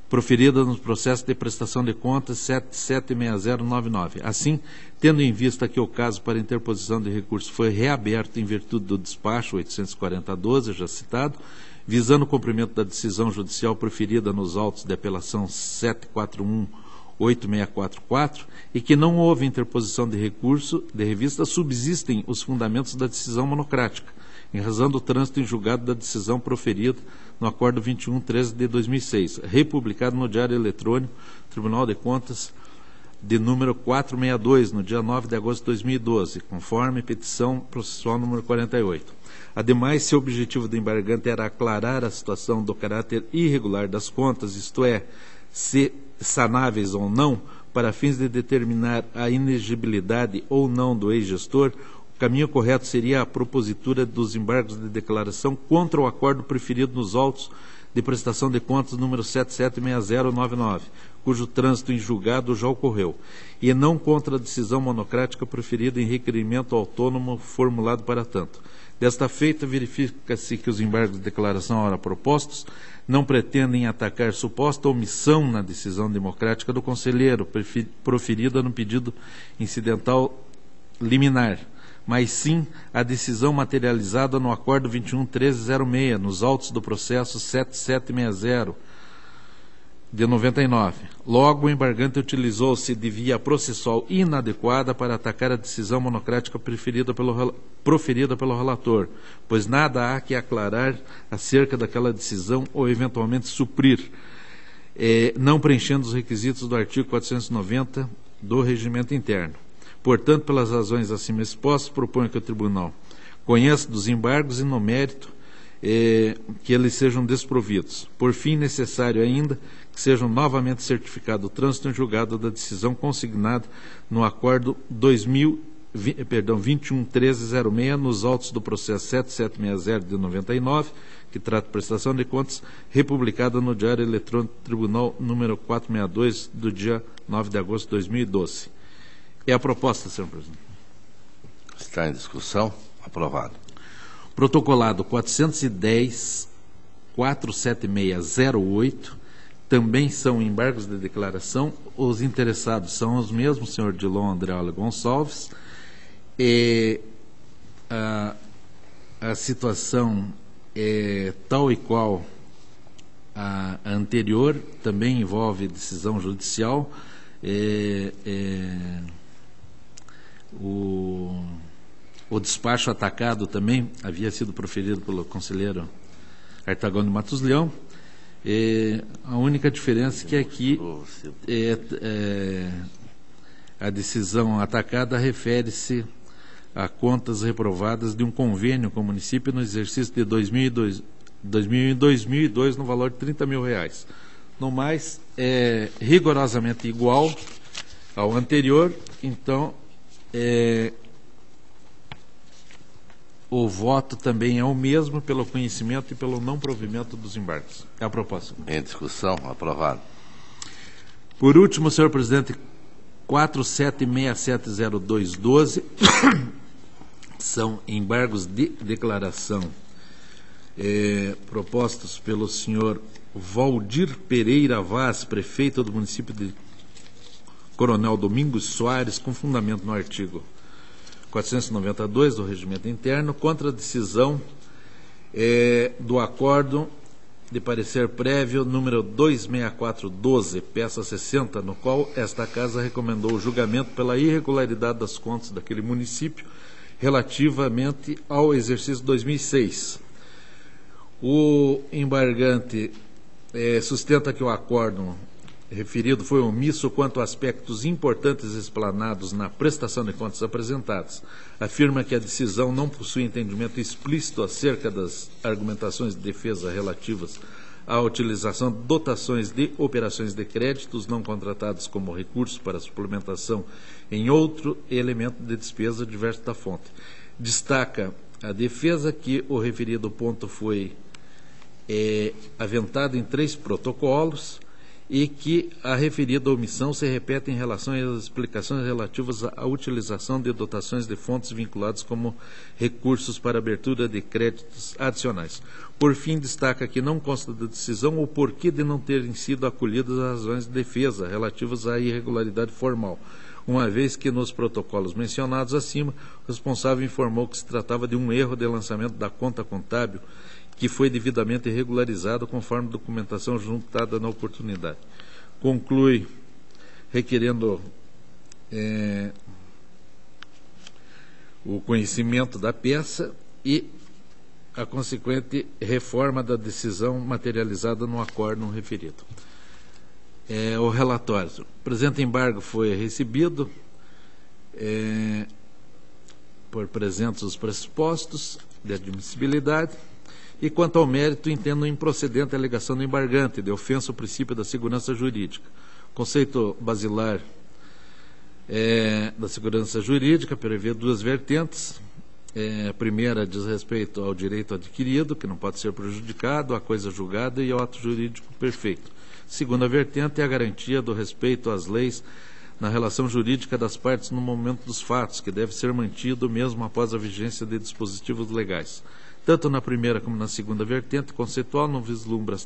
proferida no processo de prestação de contas 776099. Assim, tendo em vista que o caso para interposição de recurso foi reaberto em virtude do despacho 840-12, já citado, visando o cumprimento da decisão judicial proferida nos autos de apelação 741-8644, e que não houve interposição de recurso de revista, subsistem os fundamentos da decisão monocrática, em razão do trânsito em julgado da decisão proferida no acordo 2113 de 2006, republicado no Diário Eletrônico, Tribunal de Contas, de número 462, no dia 9 de agosto de 2012, conforme petição processual número 48. Ademais, se o objetivo do embargante era aclarar a situação do caráter irregular das contas, isto é, se sanáveis ou não, para fins de determinar a inexigibilidade ou não do ex-gestor, o caminho correto seria a propositura dos embargos de declaração contra o acordo preferido nos autos de prestação de contas número 776099, cujo trânsito em julgado já ocorreu, e não contra a decisão monocrática preferida em requerimento autônomo formulado para tanto. Desta feita, verifica-se que os embargos de declaração ora propostos não pretendem atacar suposta omissão na decisão democrática do conselheiro, proferida no pedido incidental liminar, mas sim a decisão materializada no acordo 211306, nos autos do processo 7760-99, de 99. Logo, o embargante utilizou-se de via processual inadequada para atacar a decisão monocrática proferida pelo relator, pois nada há que aclarar acerca daquela decisão ou eventualmente suprir, não preenchendo os requisitos do artigo 490 do Regimento Interno. Portanto, pelas razões acima expostas, proponho que o Tribunal conheça dos embargos e, no mérito, que eles sejam desprovidos. Por fim, necessário ainda que sejam novamente certificado o trânsito em julgado da decisão consignada no acordo 21.1306 nos autos do processo 7760 de 99, que trata de prestação de contas, republicada no Diário Eletrônico do Tribunal número 462 do dia 9 de agosto de 2012. É a proposta, senhor presidente. Está em discussão. Aprovado. Protocolado 410-47608, também são embargos de declaração. Os interessados são os mesmos, senhor Dilon Andreola Gonçalves. A situação é tal e qual a anterior, também envolve decisão judicial. O despacho atacado também havia sido proferido pelo conselheiro Artagão de Matos Leão. A única diferença é que aqui a decisão atacada refere-se a contas reprovadas de um convênio com o município no exercício de 2002 no valor de R$30 mil. No mais, é rigorosamente igual ao anterior, então o voto também é o mesmo pelo conhecimento e pelo não provimento dos embargos. É a proposta. Em discussão. Aprovado. Por último, senhor presidente, 47670212 são embargos de declaração propostos pelo senhor Valdir Pereira Vaz, prefeito do município de Coronel Domingos Soares, com fundamento no artigo 492 do Regimento Interno, contra a decisão do acordo de parecer prévio número 26412, peça 60, no qual esta Casa recomendou o julgamento pela irregularidade das contas daquele município relativamente ao exercício 2006. O embargante sustenta que o acórdão referido foi omisso quanto a aspectos importantes explanados na prestação de contas apresentadas. Afirma que a decisão não possui entendimento explícito acerca das argumentações de defesa relativas à utilização de dotações de operações de créditos não contratados como recurso para suplementação em outro elemento de despesa diverso da fonte. Destaca a defesa que o referido ponto foi aventado em 3 protocolos e que a referida omissão se repete em relação às explicações relativas à utilização de dotações de fontes vinculadas como recursos para abertura de créditos adicionais. Por fim, destaca que não consta da decisão o porquê de não terem sido acolhidas as razões de defesa relativas à irregularidade formal, uma vez que nos protocolos mencionados acima, o responsável informou que se tratava de um erro de lançamento da conta contábil que foi devidamente regularizado conforme documentação juntada na oportunidade. Conclui requerendo o conhecimento da peça e a consequente reforma da decisão materializada no acórdão referido. O relatório. O presente embargo foi recebido por presentes os pressupostos de admissibilidade. E quanto ao mérito, entendo improcedente a alegação do embargante, de ofensa ao princípio da segurança jurídica. Conceito basilar da segurança jurídica prevê 2 vertentes. A primeira diz respeito ao direito adquirido, que não pode ser prejudicado, à coisa julgada e ao ato jurídico perfeito. Segunda vertente é a garantia do respeito às leis na relação jurídica das partes no momento dos fatos, que deve ser mantido mesmo após a vigência de dispositivos legais. Tanto na primeira como na segunda vertente conceitual, não vislumbra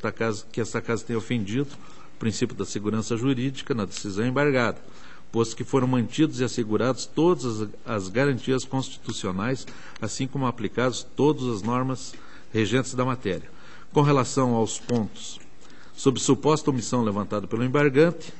que esta Casa tenha ofendido o princípio da segurança jurídica na decisão embargada, posto que foram mantidos e assegurados todas as garantias constitucionais, assim como aplicados todas as normas regentes da matéria. Com relação aos pontos Sob suposta omissão levantada pelo embargante,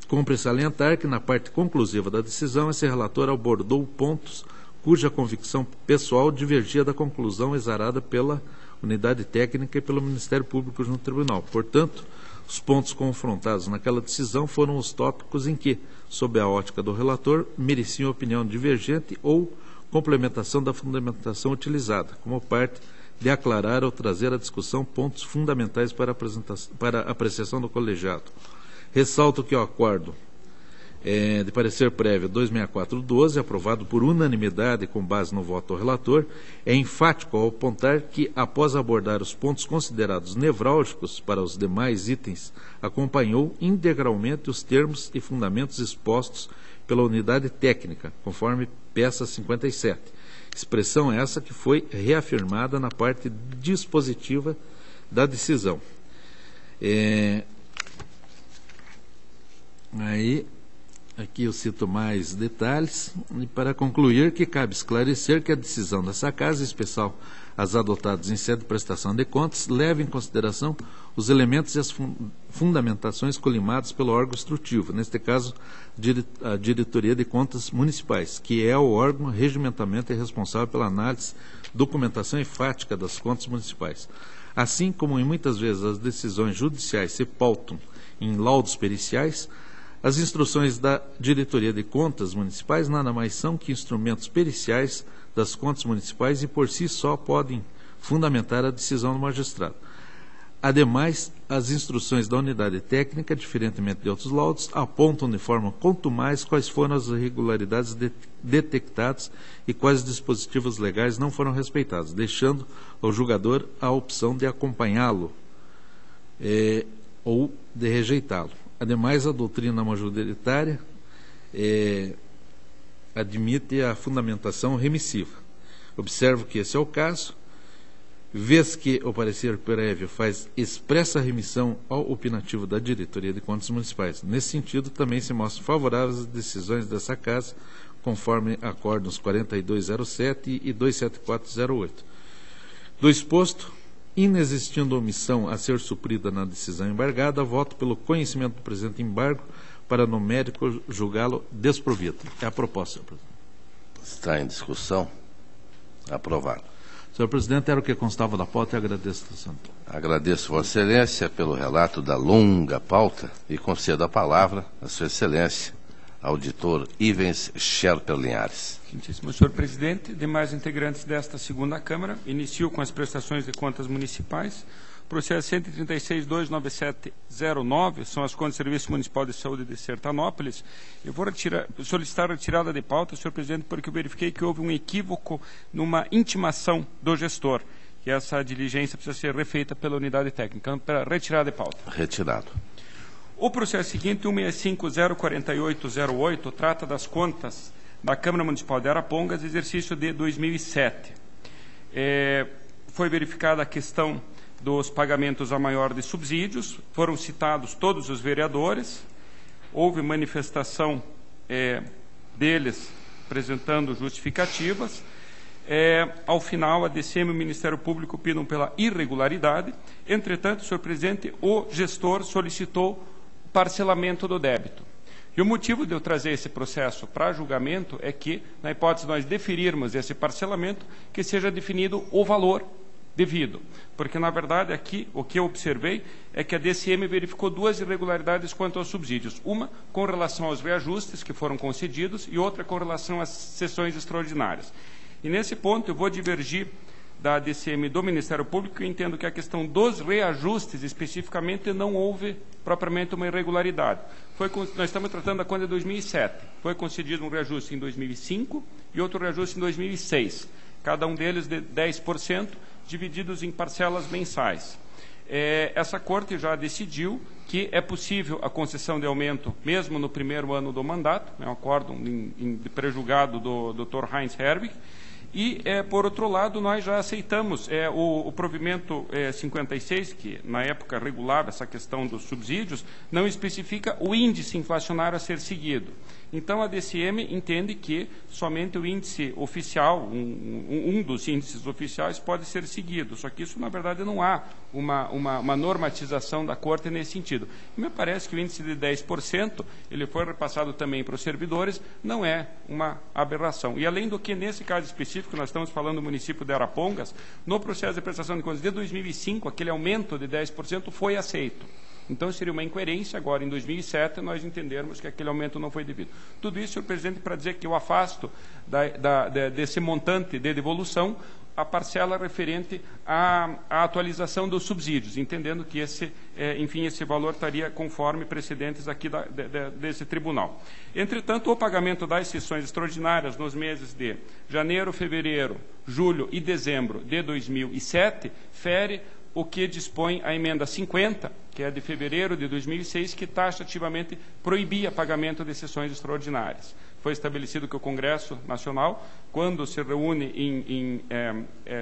cumpre salientar que, na parte conclusiva da decisão, esse relator abordou pontos cuja convicção pessoal divergia da conclusão exarada pela unidade técnica e pelo Ministério Público junto ao Tribunal. Portanto, os pontos confrontados naquela decisão foram os tópicos em que, sob a ótica do relator, mereciam opinião divergente ou complementação da fundamentação utilizada, como parte de aclarar ou trazer à discussão pontos fundamentais para a apreciação do colegiado. Ressalto que o acordo de parecer prévio 264/12, aprovado por unanimidade com base no voto do relator, é enfático ao apontar que, após abordar os pontos considerados nevrálgicos para os demais itens, acompanhou integralmente os termos e fundamentos expostos pela unidade técnica, conforme peça 57. Expressão essa que foi reafirmada na parte dispositiva da decisão. Aqui eu cito mais detalhes, e para concluir que cabe esclarecer que a decisão dessa Casa, em especial as adotadas em sede de prestação de contas, leva em consideração os elementos e as fundamentações colimadas pelo órgão instrutivo, neste caso, a Diretoria de Contas Municipais, que é o órgão regimentamento e responsável pela análise, documentação e fática das contas municipais. Assim como, em muitas vezes, as decisões judiciais se pautam em laudos periciais, as instruções da Diretoria de Contas Municipais nada mais são que instrumentos periciais das contas municipais e por si só podem fundamentar a decisão do magistrado. Ademais, as instruções da unidade técnica, diferentemente de outros laudos, apontam de forma contumaz quais foram as irregularidades detectadas e quais dispositivos legais não foram respeitados, deixando ao julgador a opção de acompanhá-lo ou de rejeitá-lo. Ademais, a doutrina majoritária admite a fundamentação remissiva. Observo que esse é o caso, vez que o parecer prévio faz expressa remissão ao opinativo da Diretoria de Contas Municipais. Nesse sentido, também se mostram favoráveis as decisões dessa Casa, conforme acórdãos 4207 e 27408. Do exposto, inexistindo omissão a ser suprida na decisão embargada, voto pelo conhecimento do presente embargo para, no mérito, julgá-lo desprovido. É a proposta, senhor presidente. Está em discussão. Aprovado. Senhor presidente, era o que constava da pauta e agradeço a atenção. Agradeço, Vossa Excelência, pelo relato da longa pauta e concedo a palavra a Sua Excelência, auditor Ivens Scherper Linhares. Quintíssimo senhor presidente, demais integrantes desta segunda Câmara, inicio com as prestações de contas municipais. Processo 136.29709, são as contas do Serviço Municipal de Saúde de Sertanópolis. Eu vou solicitar a retirada de pauta, senhor presidente, porque eu verifiquei que houve um equívoco numa intimação do gestor, que essa diligência precisa ser refeita pela unidade técnica. Então, para retirada de pauta. Retirado. O processo seguinte, 165.04808, trata das contas da Câmara Municipal de Arapongas, exercício de 2007. Foi verificada a questão dos pagamentos a maior de subsídios, foram citados todos os vereadores, houve manifestação deles apresentando justificativas. Ao final, a DCM e o Ministério Público opinam pela irregularidade. Entretanto, senhor presidente, o gestor solicitou parcelamento do débito. E o motivo de eu trazer esse processo para julgamento é que, na hipótese de nós deferirmos esse parcelamento, que seja definido o valor devido. Porque, na verdade, aqui, o que eu observei é que a DCM verificou duas irregularidades quanto aos subsídios. Uma com relação aos reajustes que foram concedidos e outra com relação às sessões extraordinárias. E, nesse ponto, eu vou divergir da DCM do Ministério Público, eu entendo que a questão dos reajustes, especificamente, não houve propriamente uma irregularidade. Nós estamos tratando da conta de 2007. Foi concedido um reajuste em 2005 e outro reajuste em 2006. Cada um deles de 10%, divididos em parcelas mensais. Essa Corte já decidiu que é possível a concessão de aumento mesmo no primeiro ano do mandato, é um acórdão de pré-julgado do Dr. Heinz Herbig, E, por outro lado, nós já aceitamos o provimento 56, que na época regulava essa questão dos subsídios, não especifica o índice inflacionário a ser seguido. Então, a DCM entende que somente o índice oficial, um dos índices oficiais, pode ser seguido. Só que isso, na verdade, não há uma normatização da Corte nesse sentido. E me parece que o índice de 10%, ele foi repassado também para os servidores, não é uma aberração. E, além do que, nesse caso específico, nós estamos falando do município de Arapongas, no processo de prestação de contas de 2005, aquele aumento de 10% foi aceito. Então, seria uma incoerência agora, em 2007, nós entendermos que aquele aumento não foi devido. Tudo isso, senhor presidente, para dizer que eu afasto desse montante de devolução a parcela referente à atualização dos subsídios, entendendo que enfim, esse valor estaria conforme precedentes aqui desse tribunal. Entretanto, o pagamento das sessões extraordinárias nos meses de janeiro, fevereiro, julho e dezembro de 2007 fere o que dispõe a emenda 50, que é de fevereiro de 2006, que taxativamente proibia pagamento de sessões extraordinárias. Foi estabelecido que o Congresso Nacional, quando se reúne em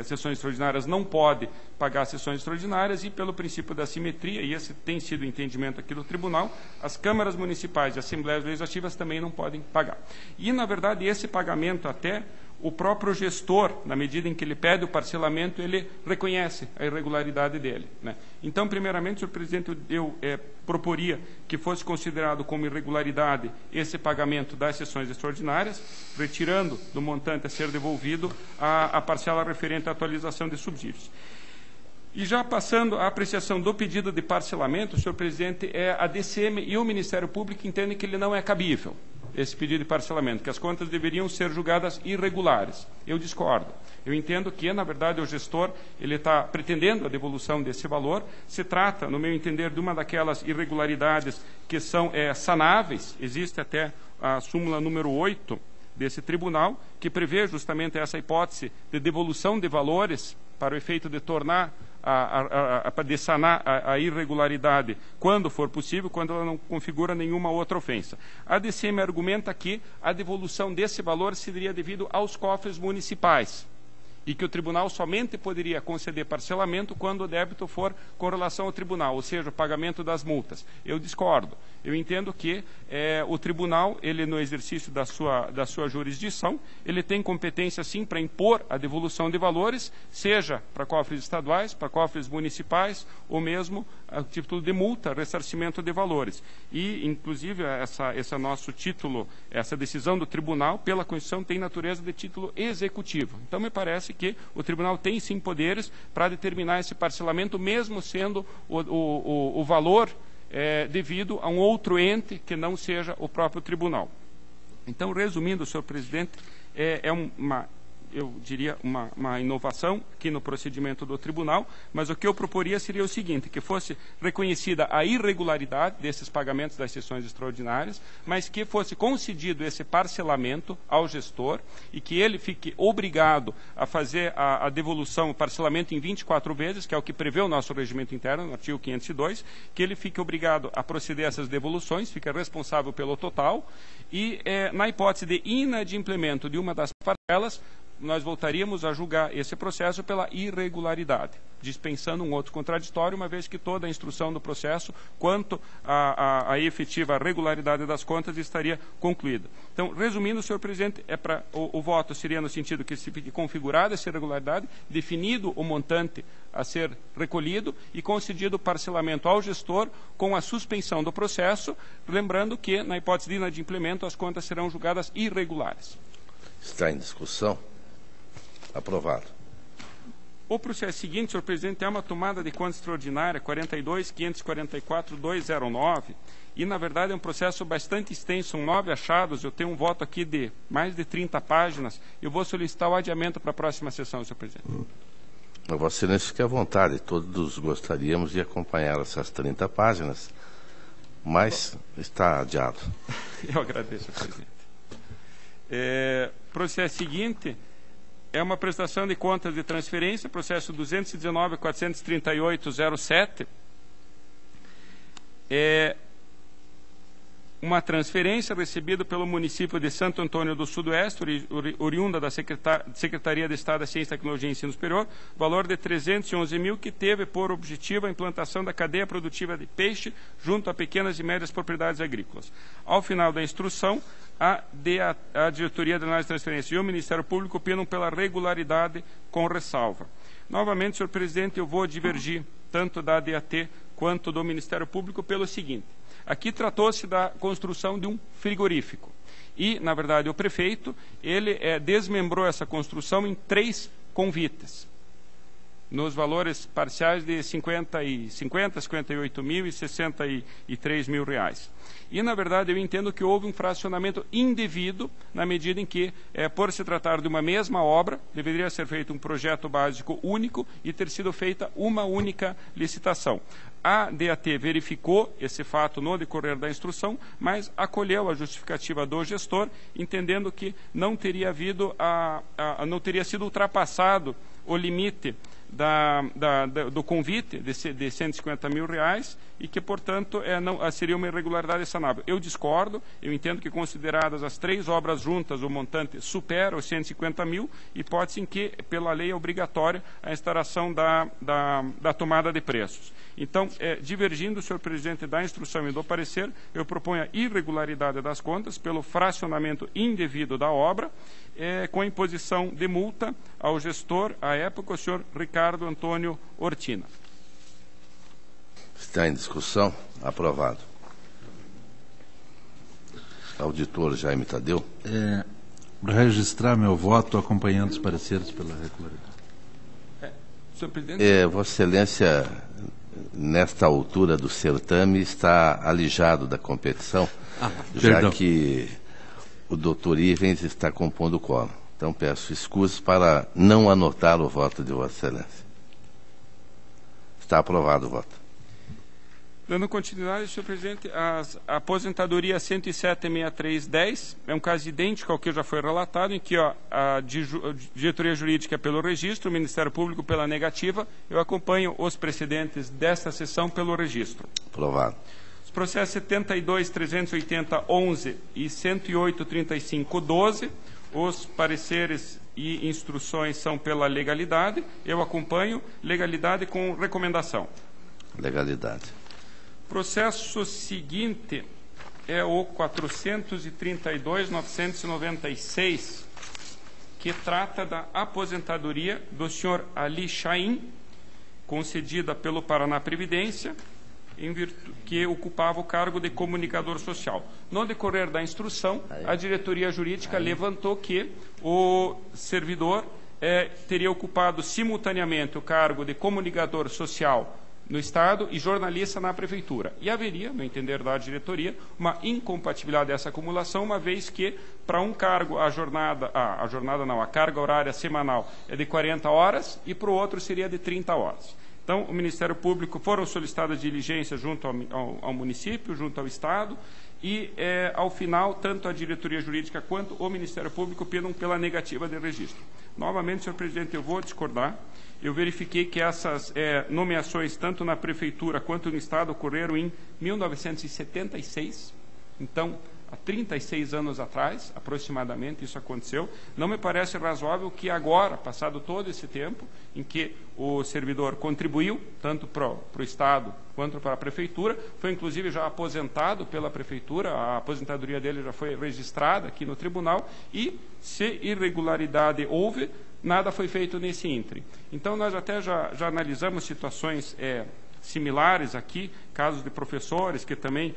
sessões extraordinárias, não pode pagar sessões extraordinárias e, pelo princípio da simetria, e esse tem sido o entendimento aqui do Tribunal, as câmaras municipais e assembleias legislativas também não podem pagar. E, na verdade, esse pagamento até o próprio gestor, na medida em que ele pede o parcelamento, ele reconhece a irregularidade dele, né? Então, primeiramente, senhor presidente, eu proporia que fosse considerado como irregularidade esse pagamento das sessões extraordinárias, retirando do montante a ser devolvido a parcela referente à atualização de subsídios. E já passando à apreciação do pedido de parcelamento, senhor presidente, a DCM e o Ministério Público entendem que ele não é cabível, esse pedido de parcelamento, que as contas deveriam ser julgadas irregulares. Eu discordo. Eu entendo que, na verdade, o gestor ele está pretendendo a devolução desse valor. Se trata, no meu entender, de uma daquelas irregularidades que são sanáveis. Existe até a súmula número 8 desse tribunal, que prevê justamente essa hipótese de devolução de valores para o efeito de tornar de sanar a irregularidade quando for possível, quando ela não configura nenhuma outra ofensa. A DCM argumenta que a devolução desse valor seria devido aos cofres municipais e que o tribunal somente poderia conceder parcelamento quando o débito for com relação ao tribunal, ou seja, o pagamento das multas. Eu discordo. Eu entendo que o tribunal, ele no exercício da sua jurisdição, ele tem competência sim para impor a devolução de valores, seja para cofres estaduais, para cofres municipais, ou mesmo a título de multa, ressarcimento de valores. E, inclusive, esse nosso título, essa decisão do tribunal, pela Constituição, tem natureza de título executivo. Então, me parece que o tribunal tem sim poderes para determinar esse parcelamento, mesmo sendo o valor devido a um outro ente que não seja o próprio tribunal. Então, resumindo, senhor presidente, eu diria, uma inovação aqui no procedimento do tribunal, mas o que eu proporia seria o seguinte, que fosse reconhecida a irregularidade desses pagamentos das sessões extraordinárias, mas que fosse concedido esse parcelamento ao gestor e que ele fique obrigado a fazer a devolução, o parcelamento em 24 vezes, que é o que prevê o nosso regimento interno, no artigo 502, que ele fique obrigado a proceder a essas devoluções, fica responsável pelo total, e na hipótese de inadimplemento de uma das parcelas, nós voltaríamos a julgar esse processo pela irregularidade, dispensando um outro contraditório, uma vez que toda a instrução do processo, quanto à efetiva regularidade das contas, estaria concluída. Então, resumindo, senhor presidente, o voto seria no sentido que se fique configurada essa irregularidade, definido o montante a ser recolhido e concedido o parcelamento ao gestor com a suspensão do processo, lembrando que, na hipótese de inadimplemento, as contas serão julgadas irregulares. Está em discussão? Aprovado. O processo seguinte, senhor presidente, é uma tomada de conta extraordinária 42.544.209 e, na verdade, é um processo bastante extenso, são 9 achados, eu tenho um voto aqui de mais de 30 páginas, eu vou solicitar o adiamento para a próxima sessão, senhor presidente. Vossa Excelência, fique à vontade, todos gostaríamos de acompanhar essas 30 páginas, mas está adiado. Eu agradeço, senhor presidente. Processo seguinte é uma prestação de contas de transferência, processo 219.438.07. uma transferência recebida pelo município de Santo Antônio do Sudoeste, oriunda da Secretaria de Estado da Ciência, Tecnologia e Ensino Superior, valor de 311 mil, que teve por objetivo a implantação da cadeia produtiva de peixe junto a pequenas e médias propriedades agrícolas. Ao final da instrução, a Diretoria de Análise de Transferência e o Ministério Público opinam pela regularidade com ressalva. Novamente, senhor presidente, eu vou divergir tanto da DAT quanto do Ministério Público pelo seguinte. Aqui tratou-se da construção de um frigorífico. E, na verdade, o prefeito, ele desmembrou essa construção em 3 convites, nos valores parciais de 58 mil e 63 mil reais. E, na verdade, eu entendo que houve um fracionamento indevido, na medida em que, por se tratar de uma mesma obra, deveria ser feito um projeto básico único e ter sido feita uma única licitação. A DAT verificou esse fato no decorrer da instrução, mas acolheu a justificativa do gestor, entendendo que não teria havido não teria sido ultrapassado o limite do convite de 150 mil reais e que, portanto, seria uma irregularidade sanável. Eu discordo, eu entendo que, consideradas as 3 obras juntas, o montante supera os 150 mil, hipótese em que, pela lei, é obrigatória a instauração da tomada de preços. Então, divergindo, senhor presidente, da instrução e do parecer, eu proponho a irregularidade das contas pelo fracionamento indevido da obra, com a imposição de multa ao gestor, à época, o senhor Ricardo Antônio Ortina. Está em discussão. Aprovado. Auditor Jaime Tadeu. Para registrar meu voto acompanhando os pareceres pela regularidade. Senhor presidente. Vossa Excelência, nesta altura do certame, está alijado da competição, já que o doutor Ivens está compondo o quórum. Então, peço escusas para não anotar o voto de Vossa Excelência. Está aprovado o voto. Dando continuidade, senhor presidente, a aposentadoria 107.6310 é um caso idêntico ao que já foi relatado, em que a diretoria jurídica pelo registro, o Ministério Público pela negativa. Eu acompanho os precedentes desta sessão pelo registro. Aprovado. Os processos 72.380.11 e 108.35.12, os pareceres e instruções são pela legalidade. Eu acompanho legalidade com recomendação. Legalidade. Processo seguinte é o 432.996, que trata da aposentadoria do senhor Ali Chaim, concedida pelo Paraná Previdência, que ocupava o cargo de comunicador social. No decorrer da instrução, a diretoria jurídica levantou que o servidor teria ocupado simultaneamente o cargo de comunicador social no Estado e jornalista na Prefeitura. E haveria, no entender da diretoria, uma incompatibilidade dessa acumulação, uma vez que, para um cargo, a carga horária semanal é de 40 horas e para o outro seria de 30 horas. Então, o Ministério Público foram solicitadas diligências junto ao município, junto ao Estado, e, ao final, tanto a diretoria jurídica quanto o Ministério Público opinam pela negativa de registro. Novamente, senhor presidente, eu vou discordar. Eu verifiquei que essas nomeações, tanto na Prefeitura quanto no Estado, ocorreram em 1976. Então, há 36 anos atrás, aproximadamente, isso aconteceu. Não me parece razoável que agora, passado todo esse tempo, em que o servidor contribuiu, tanto para o Estado quanto para a Prefeitura, foi inclusive já aposentado pela Prefeitura, a aposentadoria dele já foi registrada aqui no Tribunal, e, se irregularidade houve, nada foi feito nesse ínterim. Então, nós até já analisamos situações similares aqui, casos de professores que também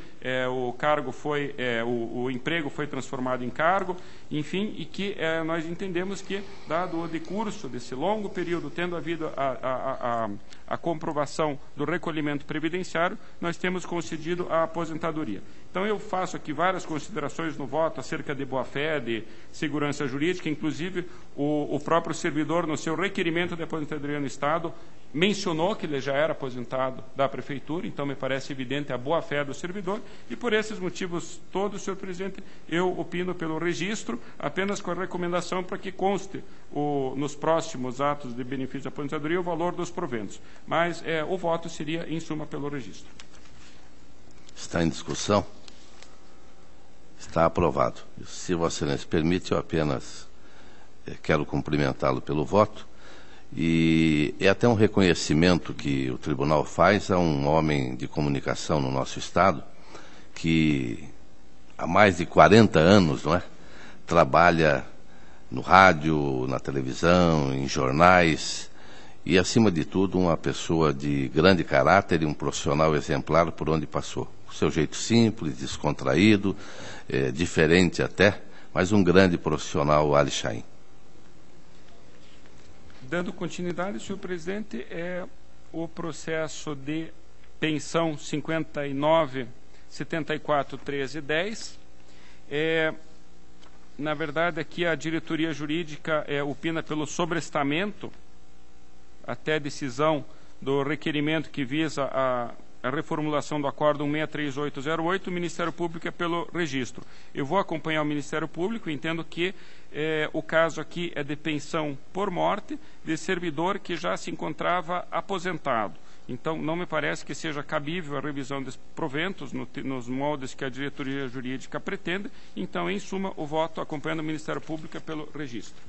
o cargo foi, o emprego foi transformado em cargo, enfim, e que nós entendemos que, dado o decurso desse longo período, tendo havido a comprovação do recolhimento previdenciário, nós temos concedido a aposentadoria. Então, eu faço aqui várias considerações no voto acerca de boa-fé, de segurança jurídica, inclusive o próprio servidor, no seu requerimento de aposentadoria no Estado, mencionou que ele já era aposentado da Prefeitura, então me parece evidente a boa-fé do servidor, e por esses motivos todos, senhor presidente, eu opino pelo registro, apenas com a recomendação para que conste nos próximos atos de benefício de aposentadoria o valor dos proventos. Mas o voto seria, em suma, pelo registro. Está em discussão. Está aprovado. Se Vossa Excelência permite, eu apenas quero cumprimentá-lo pelo voto, e é até um reconhecimento que o tribunal faz a um homem de comunicação no nosso Estado que há mais de 40 anos, não é, trabalha no rádio, na televisão, em jornais, e, acima de tudo, uma pessoa de grande caráter e um profissional exemplar por onde passou. O seu jeito simples, descontraído, diferente até, mas um grande profissional, Ali Chaim. Dando continuidade, senhor presidente, é o processo de pensão 59.74.13.10. Na verdade, aqui a diretoria jurídica opina pelo sobrestamento até decisão do requerimento que visa a reformulação do Acórdão 63808, o Ministério Público é pelo registro. Eu vou acompanhar o Ministério Público, entendo que o caso aqui é de pensão por morte de servidor que já se encontrava aposentado. Então, não me parece que seja cabível a revisão dos proventos nos moldes que a diretoria jurídica pretende. Então, em suma, o voto acompanhando o Ministério Público é pelo registro.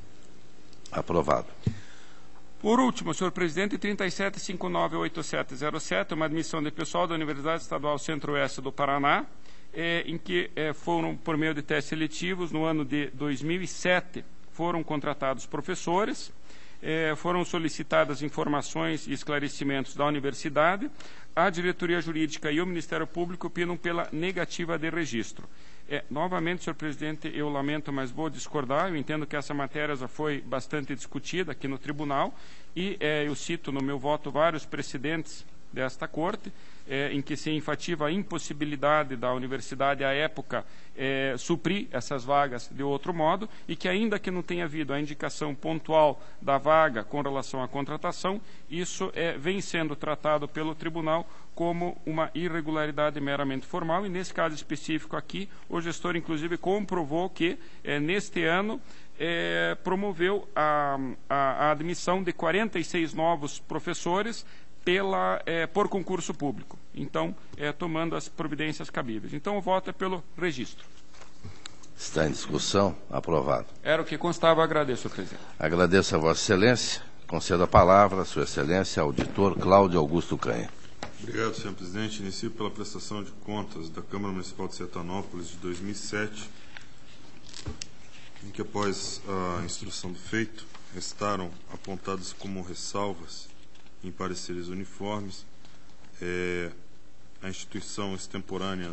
Aprovado. Por último, senhor presidente, 37598707, uma admissão de pessoal da Universidade Estadual Centro-Oeste do Paraná, em que foram, por meio de testes seletivos, no ano de 2007, foram contratados professores, foram solicitadas informações e esclarecimentos da universidade, a diretoria jurídica e o Ministério Público opinam pela negativa de registro. Novamente, senhor presidente, eu lamento, mas vou discordar. Eu entendo que essa matéria já foi bastante discutida aqui no tribunal e eu cito no meu voto vários precedentes desta Corte, em que se enfatiza a impossibilidade da universidade, à época, suprir essas vagas de outro modo, e que, ainda que não tenha havido a indicação pontual da vaga com relação à contratação, isso vem sendo tratado pelo tribunal como uma irregularidade meramente formal, e nesse caso específico aqui, o gestor, inclusive, comprovou que, neste ano, promoveu a admissão de 46 novos professores por concurso público. Então, tomando as providências cabíveis. Então, o voto é pelo registro. Está em discussão. Aprovado. Era o que constava. Agradeço, senhor presidente. Agradeço a Vossa Excelência. Concedo a palavra à Sua Excelência, auditor Cláudio Augusto Canha. Obrigado, senhor presidente. Inicio pela prestação de contas da Câmara Municipal de Sertanópolis de 2007, em que, após a instrução do feito, restaram apontadas como ressalvas em pareceres uniformes a instituição extemporânea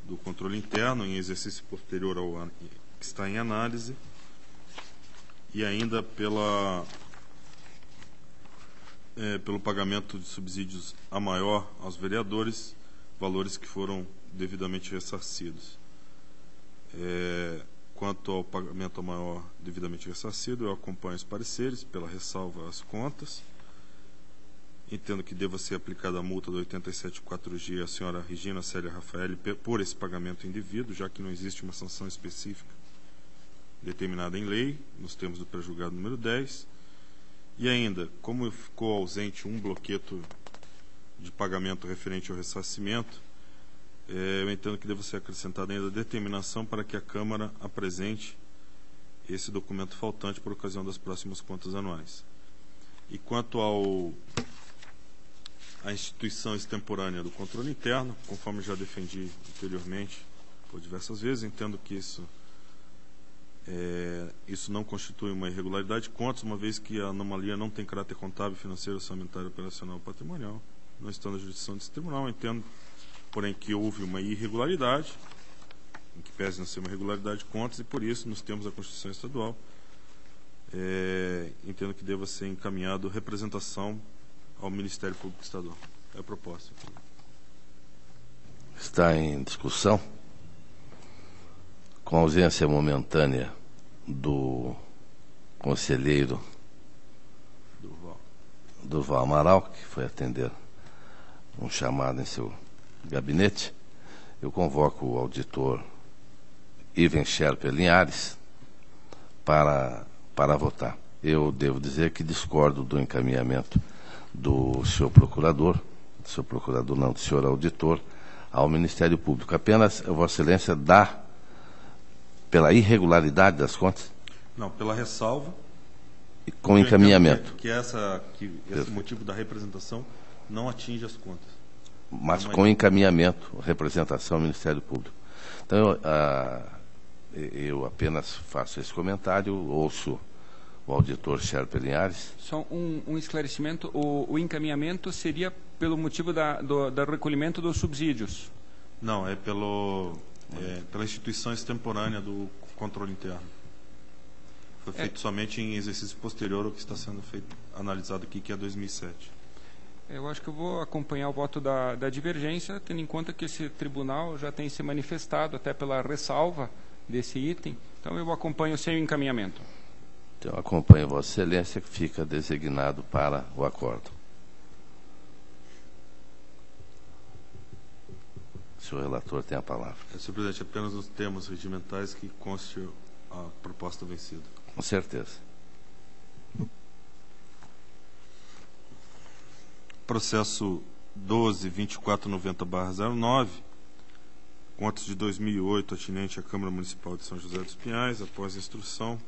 do controle interno em exercício posterior ao ano que está em análise, e ainda pelo pagamento de subsídios a maior aos vereadores, valores que foram devidamente ressarcidos. Quanto ao pagamento a maior devidamente ressarcido, eu acompanho os pareceres pela ressalva às contas. Entendo que deva ser aplicada a multa do 87.4G à senhora Regina Célia Rafael por esse pagamento indevido, já que não existe uma sanção específica determinada em lei, nos termos do pré-julgado número 10. E ainda, como ficou ausente um bloqueto de pagamento referente ao ressarcimento, eu entendo que deva ser acrescentada ainda a determinação para que a Câmara apresente esse documento faltante por ocasião das próximas contas anuais. E quanto à instituição extemporânea do controle interno, conforme já defendi anteriormente por diversas vezes, entendo que isso não constitui uma irregularidade de contas, uma vez que a anomalia não tem caráter contábil, financeiro, orçamentário, operacional ou patrimonial. Não estando na jurisdição desse tribunal, entendo, porém, que houve uma irregularidade, em que pese não ser uma irregularidade de contas, e por isso, nos termos da Constituição Estadual, entendo que deva ser encaminhado representação ao Ministério Público Estadual. É a proposta. Está em discussão. Com a ausência momentânea do conselheiro Durval Amaral, que foi atender um chamado em seu gabinete, eu convoco o auditor Iven Scherper Linhares para votar. Eu devo dizer que discordo do encaminhamento do senhor procurador não, do senhor auditor, ao Ministério Público. Apenas Vossa Excelência dá pela irregularidade das contas? Não, pela ressalva. E com encaminhamento. Que esse motivo da representação não atinge as contas. Mas com encaminhamento, representação ao Ministério Público. Então, eu apenas faço esse comentário, ouço o auditor Sherpa Linhares. Só um esclarecimento, o encaminhamento seria pelo motivo do recolhimento dos subsídios? Não, é pela instituição extemporânea do controle interno. Foi feito somente em exercício posterior ao que está sendo analisado aqui, que é 2007. Eu acho que eu vou acompanhar o voto da divergência, tendo em conta que esse tribunal já tem se manifestado até pela ressalva desse item. Então, eu acompanho sem o encaminhamento. Então, acompanho Vossa Excelência, que fica designado para o acordo. O senhor relator tem a palavra. Senhor presidente, apenas nos termos regimentais que conste a proposta vencida. Com certeza. Processo 12.2490/09, contas de 2008, atinente à Câmara Municipal de São José dos Pinhais. Após a instrução,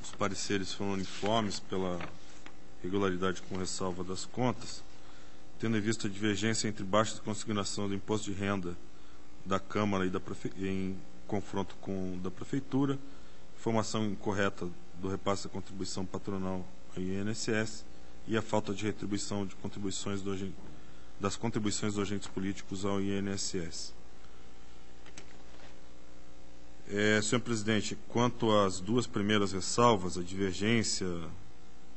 os pareceres foram uniformes pela regularidade com ressalva das contas, tendo em vista a divergência entre baixa consignação do imposto de renda da Câmara e em confronto com da Prefeitura, informação incorreta do repasse da contribuição patronal ao INSS e a falta de retribuição de contribuições das contribuições dos agentes políticos ao INSS. Senhor presidente, quanto às duas primeiras ressalvas, a divergência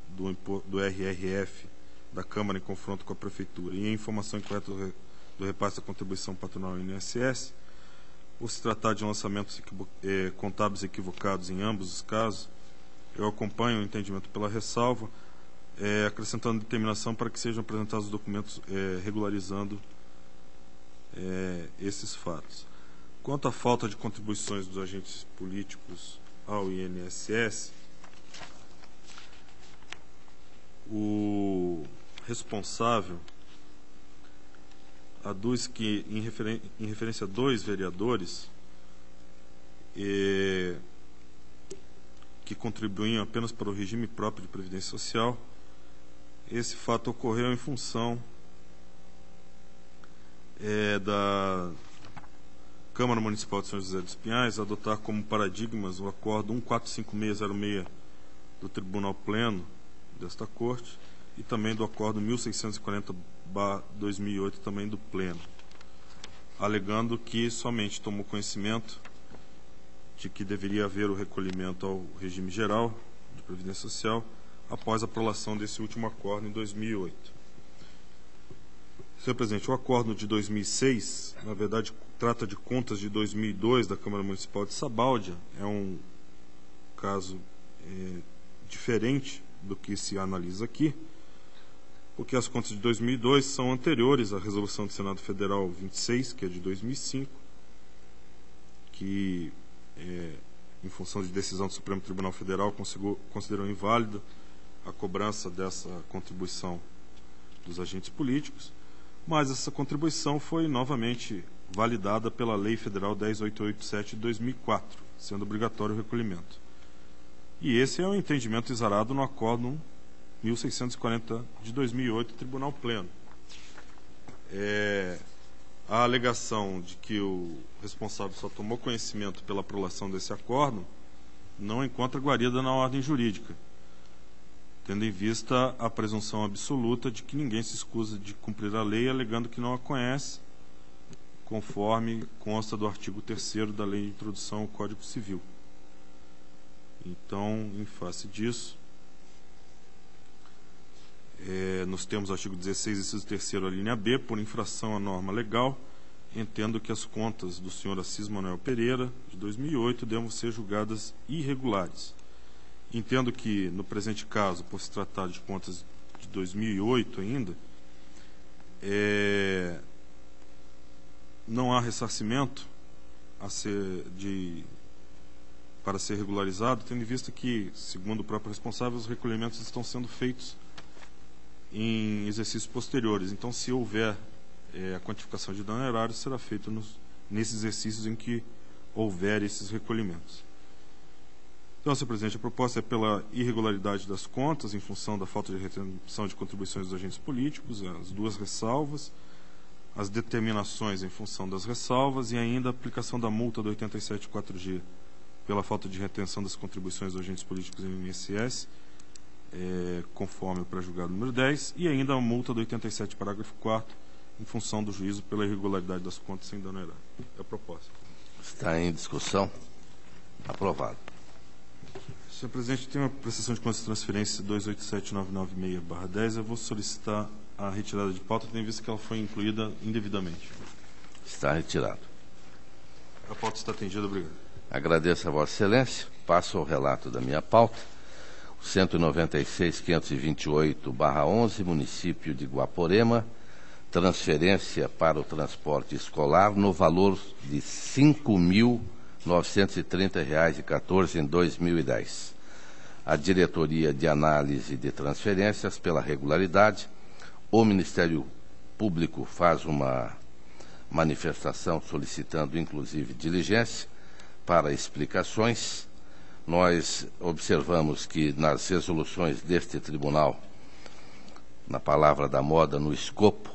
do RRF da Câmara em confronto com a Prefeitura e a informação incorreta do repasse da contribuição patronal ao INSS, por se tratar de lançamentos contábeis equivocados em ambos os casos, eu acompanho o entendimento pela ressalva, acrescentando determinação para que sejam apresentados os documentos regularizando esses fatos. Quanto à falta de contribuições dos agentes políticos ao INSS, o responsável aduz que, em referência a 2 vereadores que contribuíam apenas para o regime próprio de previdência social, esse fato ocorreu em função da Câmara Municipal de São José dos Pinhais adotar como paradigmas o acordo 145606 do Tribunal Pleno desta Corte e também do acordo 1640/2008 também do Pleno, alegando que somente tomou conhecimento de que deveria haver o recolhimento ao regime geral de previdência social após a aprovação desse último acordo em 2008. Senhor presidente, o acordo de 2006, na verdade, trata de contas de 2002 da Câmara Municipal de Sabáudia. É um caso diferente do que se analisa aqui, porque as contas de 2002 são anteriores à resolução do Senado Federal 26, que é de 2005, que, em função de decisão do Supremo Tribunal Federal, considerou inválida a cobrança dessa contribuição dos agentes políticos, mas essa contribuição foi novamente validada pela Lei Federal 10.887 de 2004, sendo obrigatório o recolhimento. E esse é o entendimento exarado no Acordo 1640 de 2008 do Tribunal Pleno. A alegação de que o responsável só tomou conhecimento pela aprovação desse acordo não encontra guarida na ordem jurídica, tendo em vista a presunção absoluta de que ninguém se escusa de cumprir a lei, alegando que não a conhece, conforme consta do artigo 3º da Lei de Introdução ao Código Civil. Então, em face disso, nos termos do artigo 16, inciso 3º, a linha B, por infração à norma legal, entendo que as contas do senhor Assis Manuel Pereira, de 2008, devam ser julgadas irregulares. Entendo que, no presente caso, por se tratar de contas de 2008 ainda, não há ressarcimento para ser regularizado, tendo em vista que, segundo o próprio responsável, os recolhimentos estão sendo feitos em exercícios posteriores. Então, se houver a quantificação de dano erário será feita nesses exercícios em que houver esses recolhimentos. Então, senhor presidente, a proposta é pela irregularidade das contas em função da falta de retenção de contribuições dos agentes políticos, as duas ressalvas, as determinações em função das ressalvas e ainda a aplicação da multa do 87.4G pela falta de retenção das contribuições dos agentes políticos em INSS, conforme o pré-julgado número 10, e ainda a multa do 87, parágrafo 4º, em função do juízo pela irregularidade das contas sem dano erário. É a proposta. Está em discussão. Aprovado. Senhor presidente, tem uma prestação de contas de transferência 287996/10. Eu vou solicitar a retirada de pauta, tendo em vista que ela foi incluída indevidamente. Está retirado. A pauta está atendida. Obrigado. Agradeço a Vossa Excelência. Passo ao relato da minha pauta. 196.528/11, município de Guaporema, transferência para o transporte escolar no valor de R$ 5.930,14 em 2010. A Diretoria de Análise de Transferências pela Regularidade, o Ministério Público faz uma manifestação solicitando, inclusive, diligência para explicações. Nós observamos que nas resoluções deste tribunal, na palavra da moda, no escopo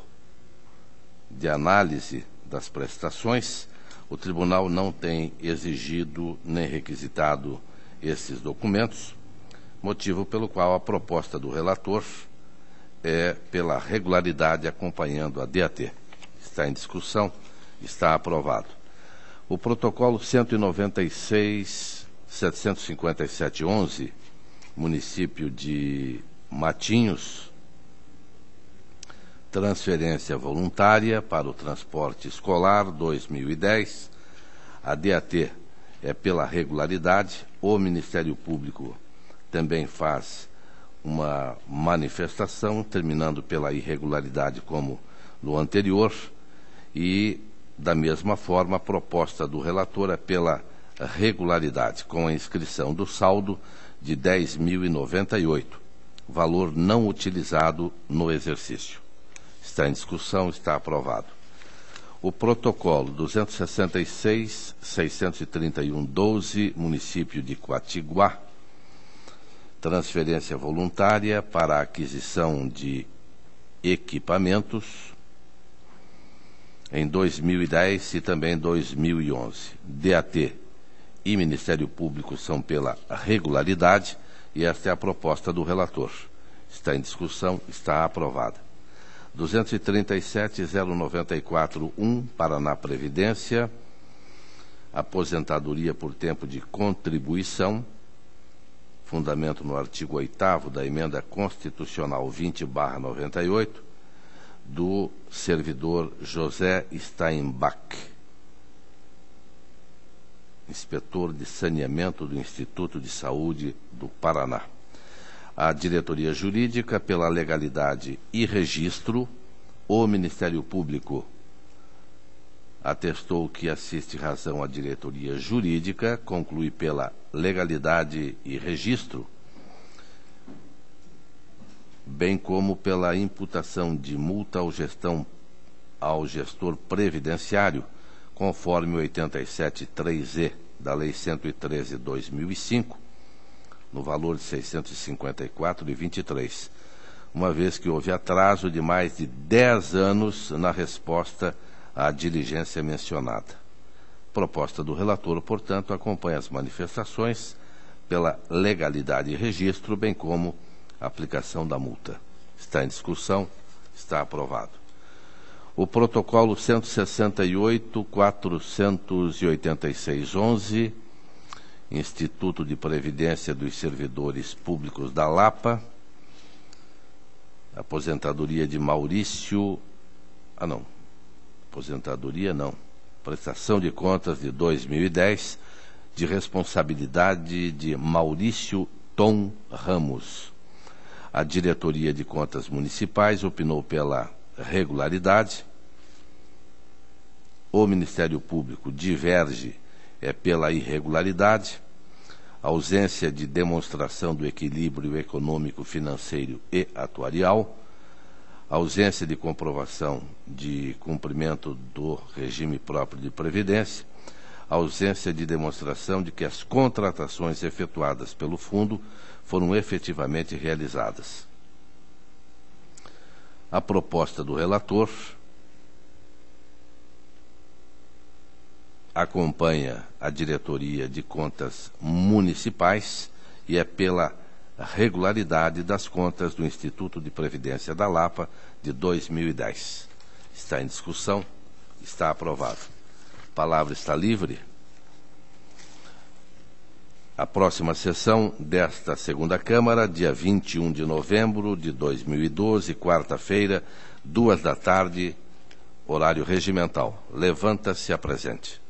de análise das prestações, o tribunal não tem exigido nem requisitado esses documentos, motivo pelo qual a proposta do relator é pela regularidade acompanhando a DAT. Está em discussão, está aprovado. O protocolo 196.757/11, município de Matinhos, transferência voluntária para o transporte escolar 2010. A DAT é pela regularidade. O Ministério Público também faz uma manifestação, terminando pela irregularidade como no anterior, e, da mesma forma, a proposta do relator é pela regularidade, com a inscrição do saldo de R$ 10.098, valor não utilizado no exercício. Está em discussão, está aprovado. O protocolo 266.631/12, município de Quatiguá, transferência voluntária para a aquisição de equipamentos em 2010 e também 2011. DAT e Ministério Público são pela regularidade e esta é a proposta do relator. Está em discussão, está aprovada. 237.094/1, Paraná Previdência, aposentadoria por tempo de contribuição, fundamento no artigo 8º da Emenda Constitucional 20/98, do servidor José Steinbach, inspetor de saneamento do Instituto de Saúde do Paraná. A diretoria jurídica, pela legalidade e registro, o Ministério Público atestou que assiste razão à diretoria jurídica, conclui pela legalidade e registro, bem como pela imputação de multa ao gestor previdenciário, conforme o 87.3e da Lei 113/2005, no valor de R$ 654,23, uma vez que houve atraso de mais de 10 anos na resposta à diligência mencionada. Proposta do relator, portanto, acompanha as manifestações pela legalidade e registro, bem como a aplicação da multa. Está em discussão, está aprovado. O protocolo 168.486/11, Instituto de Previdência dos Servidores Públicos da Lapa, aposentadoria de Maurício... prestação de contas de 2010, de responsabilidade de Maurício Tom Ramos. A Diretoria de Contas Municipais opinou pela regularidade. O Ministério Público diverge pela irregularidade, ausência de demonstração do equilíbrio econômico, financeiro e atuarial, ausência de comprovação de cumprimento do regime próprio de previdência, ausência de demonstração de que as contratações efetuadas pelo fundo foram efetivamente realizadas. A proposta do relator acompanha a diretoria de contas municipais e é pela regularidade das contas do Instituto de Previdência da Lapa de 2010. Está em discussão, está aprovado. A palavra está livre. A próxima sessão desta segunda Câmara, dia 21 de novembro de 2012, quarta-feira, 14h, horário regimental. Levanta-se a presente.